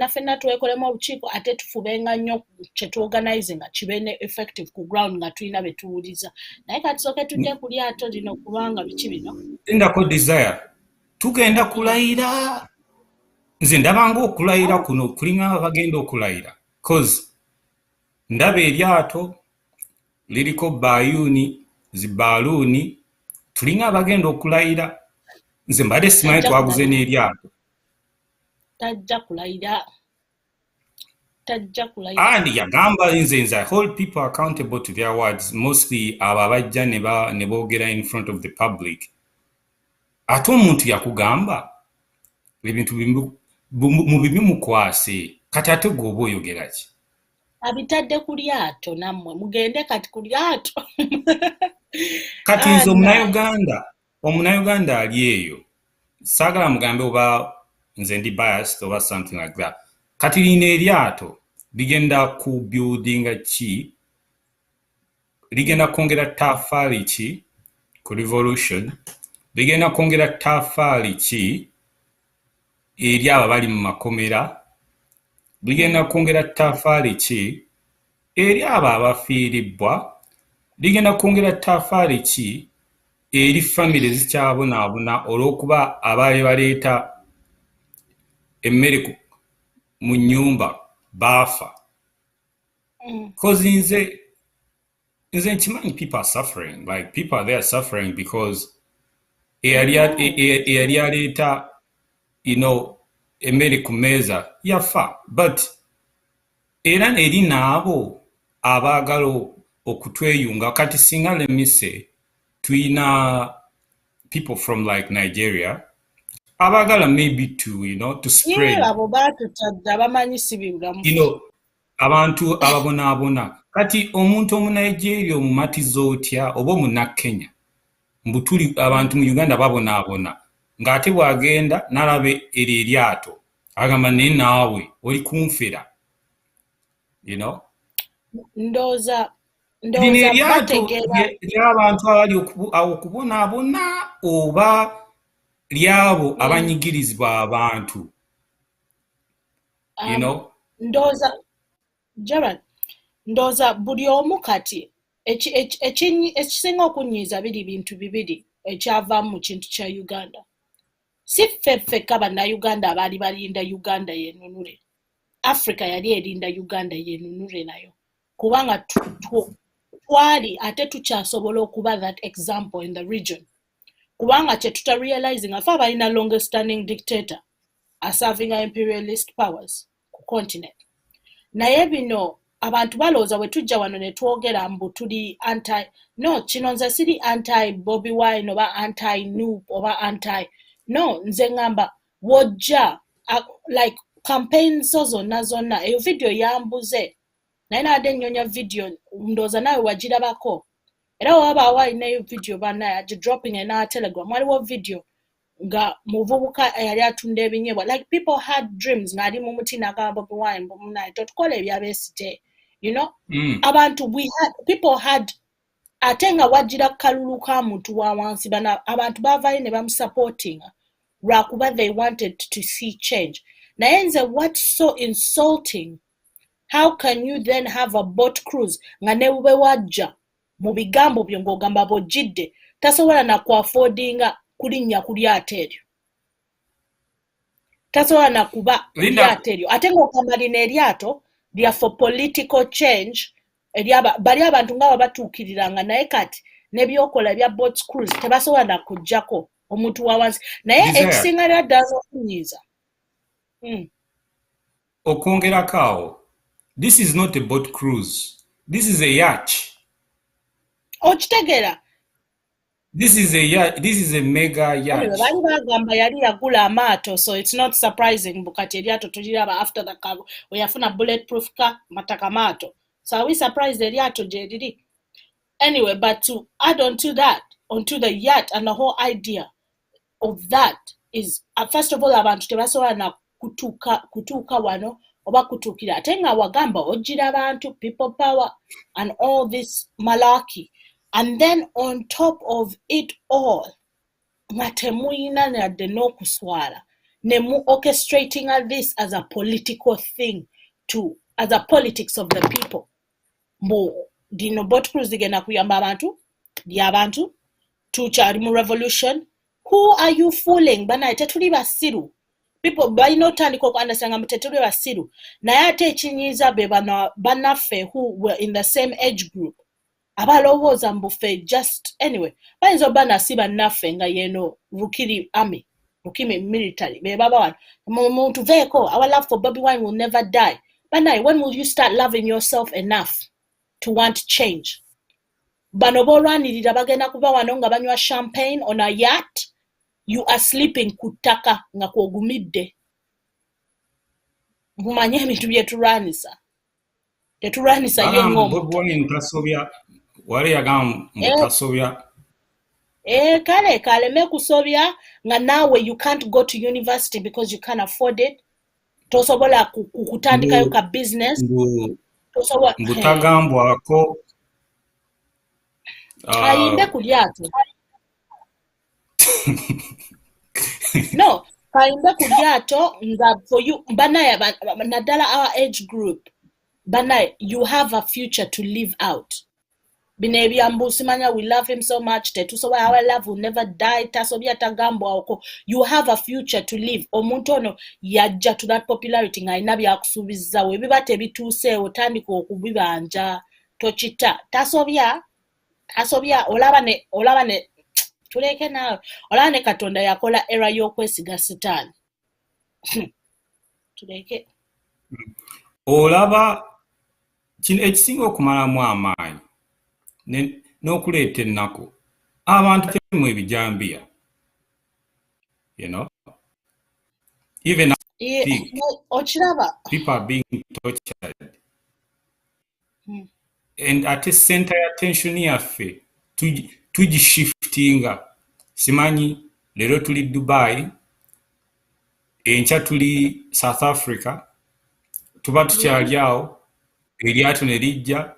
fena twekolemu obukiiko ate tufubenga nnyo kyetuorganizing kibeene effective ku ground nga tulina betuwuliza naye kati soke tujje ku lyato lino kubanga biki bino endako desire tugenda kulayira nze ndabanga okulayira kuno kulinga bagenda okulayira cause ndaba eryato liriko bayuni zibaluuni tulinga abagenda okulayira nze mbadde simanyi twaguze n'eryato tajja kulayira and yagamba nze I hold people accountable to their words mostly abo abajja ne boogera in front of the public ate omuntu yakugamba ebintu mu bibi mukwase kati ate gwoba oyogera ki abitadde ku lyato nammwe mugende kati ku lyato kati nze omunayuganda ali eyo saagala mugambe oba nze ndi biased oba something like that kati lina eryato ligenda ku buildinga ki ligenda kwongera taafaali ki ku revolution ligenda kwongera taafaali ki eri abo bali mu makomera ligenda kwongera taafaali ki eri abo abafiiribbwa ligenda kwongera taafaali ki eri famire zikyabonaabona olw'okuba abaali baleeta emmere mu nnyumba baafa cause nze nkimanyi people are suffering like people are there suffering because eyali aleeta emmere ku mmeeza yafa but era eri n'abo abaagala okutweyunga kati singa lemise tuyina people from like Nigeria abaagala maybe to spread abo batutadde abamanyi si bibulamu abantu ababonaabona kati omuntu omunigeria omumatiza otya oba omunnakenya mbutuli abantu mu Uganda babonaabona ng'ate bw'agenda n'alaba eryato agamba naye naawe oli kunfera ndooza lino eryato ly'abantu abali okubonaabona oba lyabo abanyigirizibwa abantu Gerald ndooza buli omu kati ekisinga okunyiiza biri bintu bibiri ekyavaamu mu kintu kya Uganda si ffeffekka bannayuganda abaali balinda Uganda yenunule Africa yali erinda Uganda yenunule nayo kubanga twali ate tukyasobola okuba that example in the region kubanga kye tutarealizing afe abalina longest standing dictator aserving imperialist powers ku continent naye bino abantu balowooza bwe tujja wano ne twogera mbu tuli kino nze siri anti Bobi Wine oba anti Nup oba anti nze ngamba wojja like campaigns zonna eyo video yambuze naye naadde nnyonya video ndooza naawe wagirabako era waba walinayo video banaye agidropping ena Telegram waliwo video nga muvubuka yali atunda ebinyeebwa like people had dreams ng'ali mu muti n'agamba Bobi Wine munaye totukola ebyabeesite abantu people had ate nga wagira kalulu ka muntu wa wansi abantu baavayo ne bamusupportinga lwakuba they wanted to see change naye nze what's so insulting how can you then have a boat cruise nga ne bwe wajja mu bigambo byo ng'ogamba bw'ojjidde tasobola na kuaffordinga kulinnya ku lyato eryo tasobola na kuba lyato eryo ate ng'ogamba lino eryato lya for political change bali abantu nga babatuukiriranga naye kati n'ebyokola bya boat cruise tebasobola na kujjako omuntu wa wansi naye ekisinga ddala okunyiiza okwongerako awo this is not a boat cruise this is a yacht okitegeera this is a mega yacht bali bagamba yali yagula amaato so it's not surprising bukati eryato tuliraba after the car oyafuna bulletproof car mataka maato so are we surprised eryato gye liri anyway but to add on to that onto the yacht and the whole idea of that is first of all abantu tebasobola na kutuuka wano oba kutuukira ate nga wagamba ogira abantu people power and all this malarkey, and then on top of it all nga temuyina nadde n'okuswala ne mu orchestrating this as a political thing as a politics of the people. Dino boat cruise zigenda kuyamba abantu by'abantu tukyali mu revolution. Who are you fooling? Banaye tetuli basiru. People balina otandika okuandasanga mu tetuli basiru naye ate ekinyiiza be banaffe who were in the same age group abalowooza mbufe just anyway bayinza obba nasi bannaffe nga yeno Rukiri army Rukimi military be baba wano muntu veeko our love for Bobi Wine will never die. Banaye, when will you start loving yourself enough to want change? Bano bolwanirira bagenda kuba wano nga banywa champagne on a yacht. You are sleeping kutaka nga kwogumidde. Mumanye ebintu byeturanisa. Teturanisa y'engombo. Bobi Wine ntasobya wale yagamba mutasobya. Kale mekusobya nga nawe you can't go to university because you can't afford it. Tosobola kutandikayo ka business. Tosobola mbutagambwako ayimbe ku lyato. No, kayimbe ku lyato nga for you banaye nadala our age group banaye you have a future to live out. Bino ebyambuusi manya we love him so much tetusobola our love will never die tasobya tagambwako. You have a future to live. Omuntu ono yajja to that popularity nga alina byakusuubizzawo ebiba tebituuseewo otandika okubibanja tokita tasobya olaba ne tuleke naawe olaba ne Katonda yakola era y'okwesiga sitaani. Tuleke olaba kino ekisinga okumalamu amaanyi n'okuleeta ennaku abantu mu ebijambiya, you know, even people are being tortured. And ate center ya attention yaffe tugishiftinga. Simanyi lero tuli Dubai, enkya tuli South Africa, tuba tukyali awo eryato ne lijja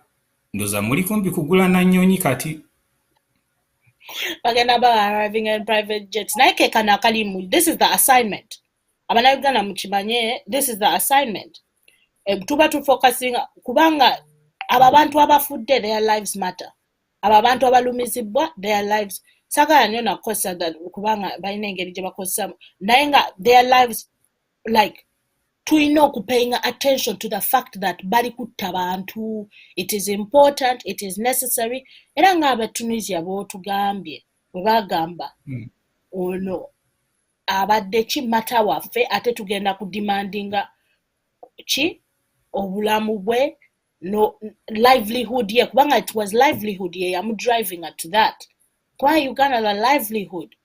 ndoza muli kumpi kugula na nnyonyi kati bagenda ba arriving in private jets naye kekana kalimu. This is the assignment. Abanayuganda mukimanye, this is the assignment. Tuba focusing kubanga ababantu abafudde their lives matter. Ababantu abalumizibwa their lives sagala nnyo nakosa kubanga balina engeri gye bakosamu naye nga their lives like tulina okupaying attention to the fact that bali kutta bantu. It is important, it is necessary. Era nga Abatunisia bootugambye bwe bagamba ono abadde kimata waffe ate tugenda kudemandinga ki obulamu bwe no livelihood ye kubanga it was livelihood ye yamu driving at that. Kwa Uganda the livelihood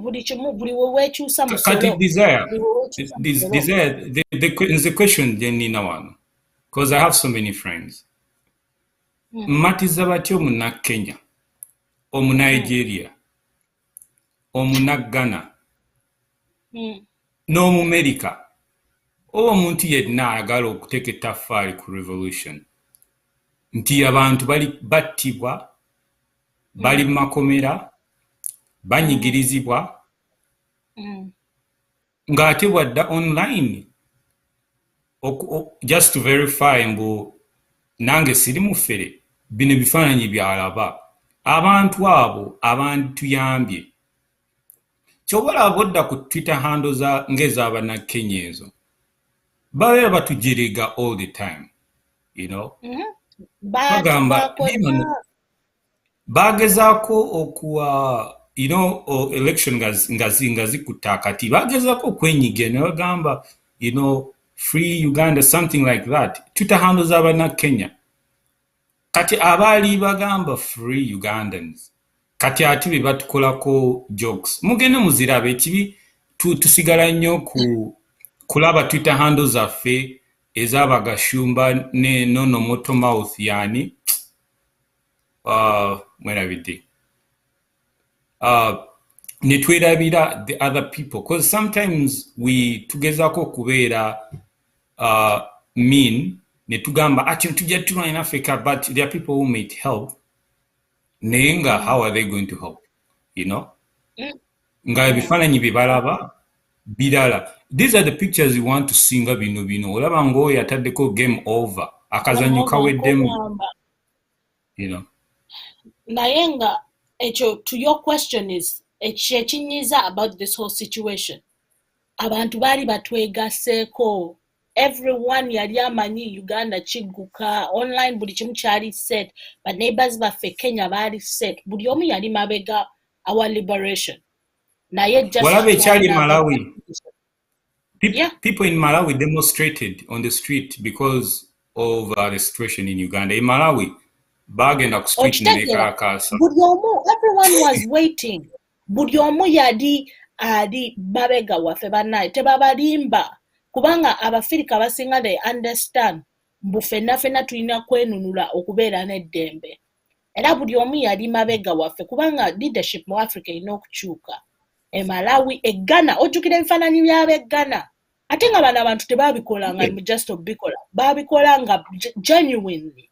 buli kimu buli wewekyusa musolo kati desire the question then nina wano because I have so many friends. Matiza batyo omuna Kenya, omuna Nigeria, omuna Ghana, n'omu America, oba omuntu yenna ayagala okuteeka ettaffaali ku revolution nti abantu battibwa, bali mu makomera, banyigirizibwa ng'ate bwadda online just to verify mbu nange siri mufere bino bifaananyi byalaba abantu abo abantuyambye kyobalaba bodda ku Twitter handle ng'ez'Abannakenya ezo babeera batujerega all the time, you know. Bagamba bagezaako okuwa you know election nga zikutta akati bagezaako okwenyiga ne bagamba you know free Uganda something like that. Twitter handle z'Abannakenya kati abaali bagamba free Ugandans kati ate be batukolako jokes. Mugende muzirabe ekibi tusigala nnyo kulaba Twitter handle zaffe ez'Abagashumba ne Nono Moto Mouth yani mwerabidde netwerabira the other people, because sometimes we tugezaako okubeera mean netugamba ati tujja tulwana in Africa, but there are people who might help naye nga how are they going to help, you know, nga ebifaananyi bye balaba birala. These are the pictures you want to see nga bino olaba ng'oyo ataddeko game over akazanyo kaweddemu, you know. Naye nga ekyo, to your question, is ekyekinyiza about this whole situation, abantu baali batwegaseeko, everyone yali amanyi Uganda kigguka, online buli kimu kyali set, but neighbors baffe Kenya baali set, buli omu yali mabega our liberation. Naye just walaba ekyali Malawi, yeah. people in Malawi demonstrated on the street because of the situation in Uganda. In Malawi bagenda ku street ne beekaakaasa, buli omu, everyone was waiting, buli omu yali ali mabega waffe bannaye, tebabalimba kubanga Abafirika basinga they understand mbu ffenna tulina kwenunula okubeera n'eddembe, era buli omu yali mabega waffe kubanga leadership mu Africa erina okukyuka. E Malawi, e Ghana, ojjukira ebifaananyi by'ab'e Ghana, ate nga bano abantu tebabikolanga just obikola, babikolanga genuinely,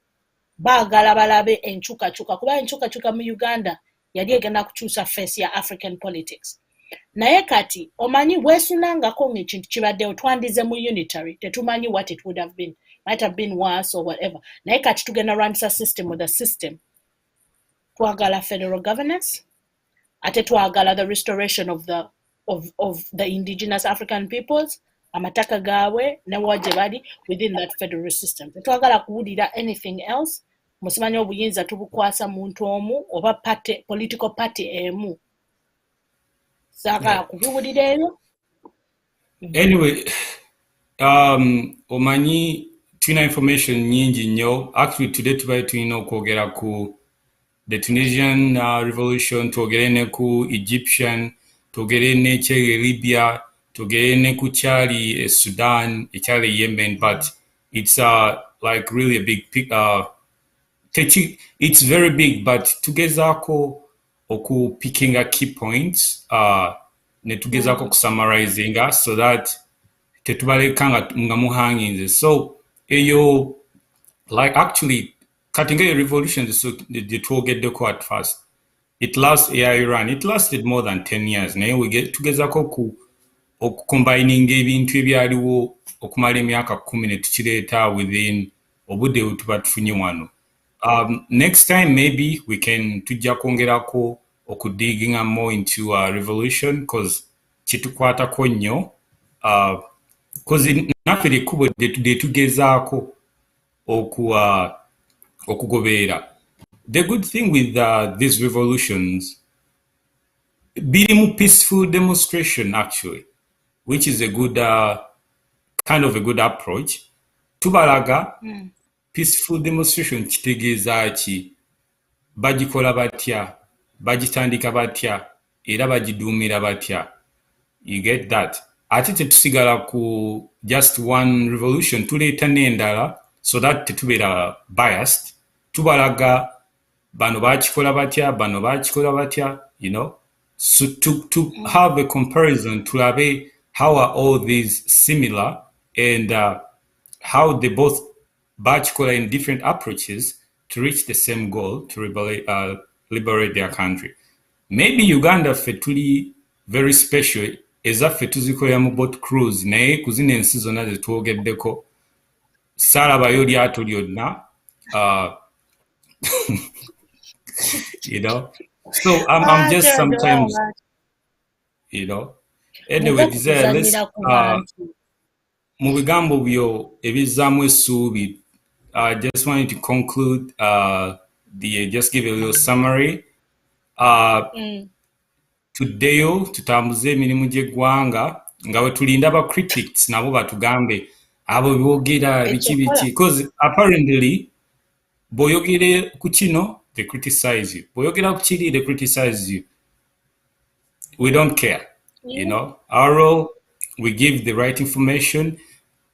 baagala balabe enkyukakyuka, kuba enkyukakyuka mu Uganda yali egenda kukyusa face ya African politics. Naye kati omanyi weesunangako ng'ekintu kibaddewo, twandize mu unitary, tetumanyi what it would have been, might have been worse or whatever. Naye kati tugenda run-sa system with a system. Twagala federal governance, ate twagala the restoration of the indigenous African peoples, amataka gaabwe ne waje bali within that federal system. Tetwagala kuwulira anything else. Musimanyi obuyinza tubukwasa muntu omu oba party, political party emu. Saagala kubiwulira ebyo. Anyway, omanyi tulina information nyingi nnyo. Actually today tubaire tulina okwogera ku the Tunisian revolution, twogere ne ku Egyptian, twogere n'ekyali Libya, twogere ne ku kyali Sudan, ekyali Yemen, but it's like really a big it's very big, but tugezaako okupickinga key points ne tugezaako okusummarizing so that tetubaleka nga muhanginze. So eyo like actually cutting a revolution, so the twogeddeko at first, it lasted more than 10 years. Naye we get tugezaako okucombining ebintu ebyaliwo okumala emyaka 10 ne tukireeta within obudde bwe tuba tufunye wano. Next time maybe we can tujja kwongerako okudigging more into revolution, because kitukwatako nnyo, because naffe ekkubo lye tugezaako okugoberera. The good thing with these revolutions, birimu peaceful demonstration actually, which is a good kind of a good approach. Tubalaga peaceful demonstration kitegeeza ki, bagikola batya, bagitandika batya, era bagiduumira batya. You get that? Ate tetusigala ku just one revolution, tuleeta n'endala so that tetubeera biased. Tubalaga bano bakikola batya, bano bakikola batya, you know. So to have a comparison, tulabe how are all these similar and how they both bakikola in different approaches to reach the same goal, to liberate their country. Maybe Uganda ffe tuli very special, ezaffe tuzikolera mu boat cruise, naye ku zino ensi zonna ze twogeddeko saalabayo lyato lyonna, you know. So I'm just sometimes, you know. Anyway, let's mu bigambo byo ebizzaamu essuubi, I just wanted to conclude just give a little summary. Tuddeyo tutambuze emirimu gy'eggwanga nga we tulinda aba critics nabo batugambe abo boogera biki, because apparently bw'oyogere ku kino they criticize you, bw'oyogera ku kiri they criticize you. We don't care, you know. Our role, we give the right information.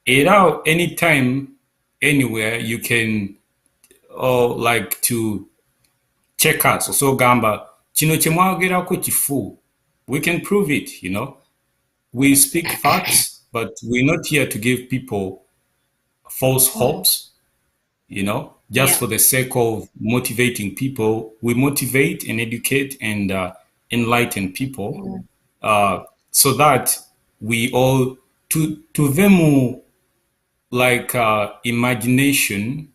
Era anytime, anywhere you can like to check us. So gamba kino kye mwagerako kifu, we can prove it, you know. We speak facts, but we're not here to give people false hopes, you know, just Yeah. for the sake of motivating people. We motivate and educate and enlighten people so that we all, to them who, like imagination,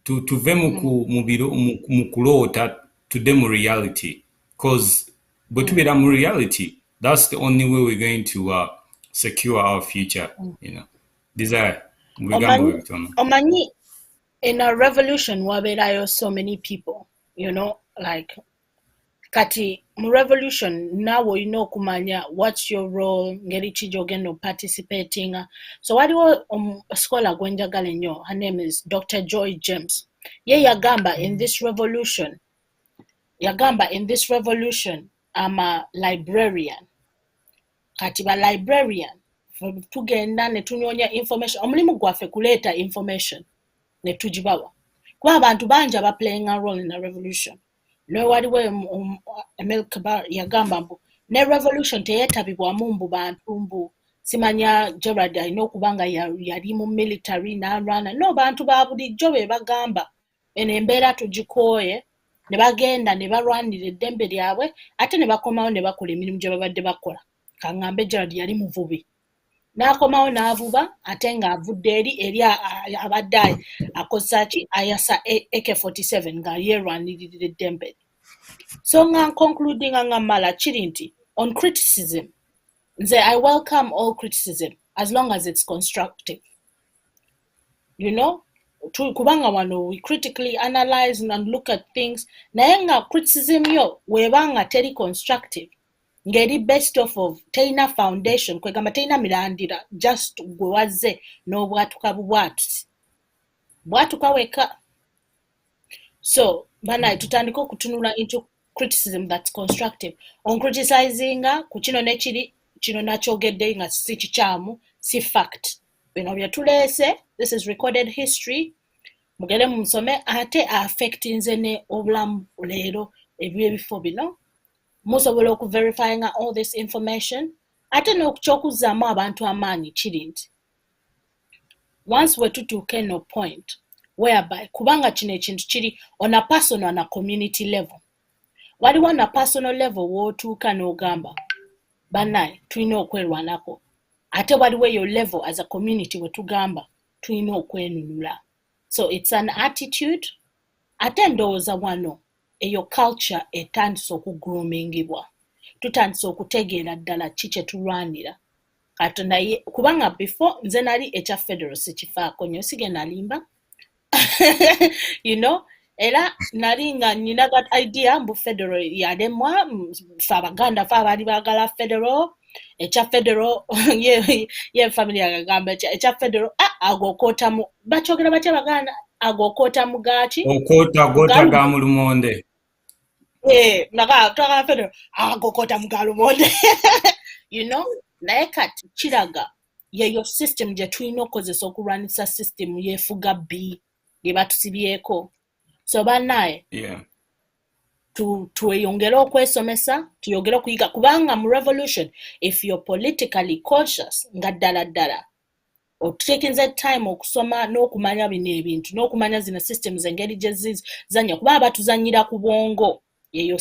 to them mu kulota, to them reality. Because but to them reality, that's the only way we're going to secure our future, you know. These are Omanyi, Omanyi, in a revolution, waberayo so many people, you know, like kati mu revolution naawe olina okumanya what's your role, ngeri ki gy'ogenda participating. So waliwo scholar gwe njagala ennyo, her name is Dr. Joy James. Ye yagamba in this revolution, I'm a librarian. Kati ba librarian tugenda ne tunyonya information, omulimu gwaffe kuleeta information ne tugibawa kuba abantu bangi aba playing a role in a revolution. No waliwo Emil Kabar yagamba mbu ne revolution teyeetabibwamu mbu bantu mbu simanya Gerald alina okuba nga yali mu military n'alwana. No, bantu ba bulijjo be bagamba eno embeera tugikooye, ne bagenda ne balwanira eddembe lyabwe ate ne bakomawo ne bakola emirimu gye babadde bakola. Kaŋŋambe Gerald yali muvubi, n'akomawo n'avuba ate ng'avudde eri abadde akozesa ki, ayasa AK-47 nga yeerwanirira eddembe. So nga concluding nga mmala kiri nti on criticism, nze I welcome all criticism as long as it's constructive, you know. Kubanga wano we critically analyze and look at things, naye nga criticism yo webanga teri constructive, ngeri based off of teina foundation, kwegamba teina mirandira, just gwe wazze n'obwatuka bwatuka weka. So bana tutandika okutunula into criticism that's constructive. On criticizing ku kino nekiri kino nakyogedde nga si kikyamu, si fact, bino byatuleese, this is recorded history, mugere mumusome ate affect nze ne obulamu leero ebyebifo bino. Musobola okuverifying all this information ate n'okukyokuzzaamu abantu amaanyi kiri nti once we tutuuka no point whereby kubanga kino ekintu kiri on a personal and a community level, waliwo na personal level wootuuka n'ogamba bannaye tulina okwerwanako, ate waliwo eyo level as a community wetugamba tulina okwenunula. So it's an attitude. Ate ndowooza wano eyo culture etandise okugroomingibwa, tutandise okutegeera ddala ki kye tulwanira. Katonda ye kubanga before nze nali ekya federal sikifaako nnyo, sigenda limba you know, era nali nga nina that idea mbu federal yalemwa, fe Abaganda fe abaali baagala federal, ekya federal ye family yagamba ekya federal agokootamu, bakyogera batya Abaganda, agokootamu gaaki okoota ga mu lumonde. Naga federal agokota mugalumonde you know, naye kati kiraga yeyo system gye tulina okukozesa okulwanisa system yeefuga B gye batusibyeko. So bannaye tweyongere okwesomesa, tuyongere okuyiga, kubanga mu revolution if you're politically conscious nga ddala otutekinze time okusoma n'okumanya bino ebintu n'okumanya zino systems engeri gye zizanya, kuba batuzanyira ku bwongo yeyo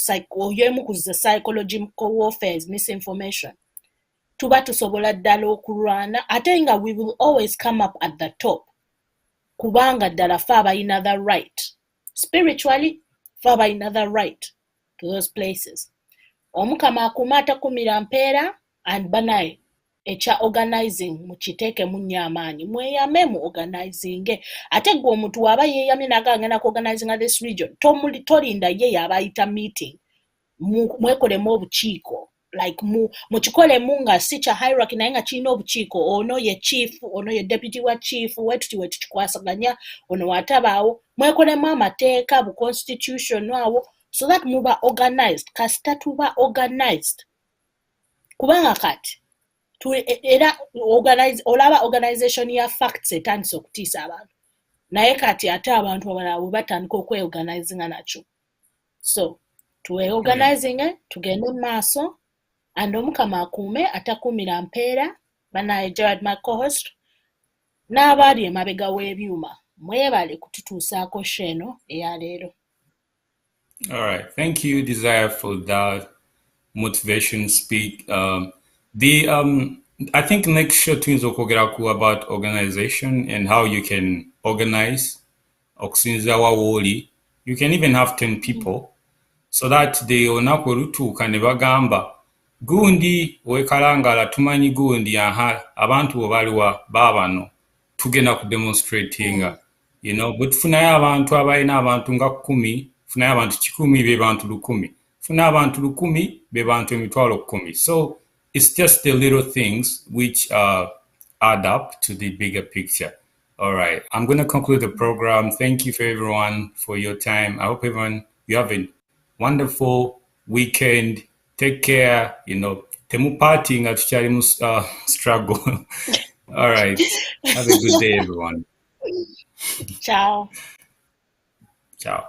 emu ku psychological warfare, misinformation, tuba tusobola ddala okulwana ate nga we will always come up at the top, kubanga ddala fe abalina the right spiritually, fe abalina the right to those places. Omukama akuuma atakumira mpeera and banaye ekya organizing mukiteeke munnya amaanyi, mweyame mu organizing. Ate gwe omuntu waba yeeyamye nagangana ku organizing this region, tolinda ye yabayita meeting mwekolemu obukiiko, like mukikolemu nga si kya hierarchy naye nga kirina obukiiko, ono ye chief, ono ye deputy wa chief, wetukikwasaganya, ono watabaawo, mwekolemu amateeka bu constitution awo, so that muba organized. Kasita tuba organized, kubanga kati era olaba organization ya facts etandise okutiisa abantu, naye kati ate abantu abalala bwe batandika okweorganizinga nakyo. So tuwe organizing tugende mu maaso and omukama akuume atakuumira mpeera banaye Gerald my co-host n'abaali emabega w'ebyuma mwebale kututuusaako sheno eya leero. All right, thank you, Desire, for that motivation speak. I think next show tunes okogeraku about organization and how you can organize. Okusinza wawoli, you can even have 10 people, so that the olunaku olutuuka ne bagamba gundi wekalangala tumanyi gundi aha abantu bwebaliwa baabano tugenda kudemonstratinga bwe tufunayo abantu abalina abantu nga 10, funayo abantu 100 be bantu 1,000, funa abantu 1,000 be bantu 1,000. So it's just the little things which add up to the bigger picture. All right, I'm going to conclude the program. Thank you for everyone for your time. I hope everyone, you have a wonderful weekend. Take care. Temu partying at Charimus struggle. All right. Have a good day, everyone. Ciao. Ciao.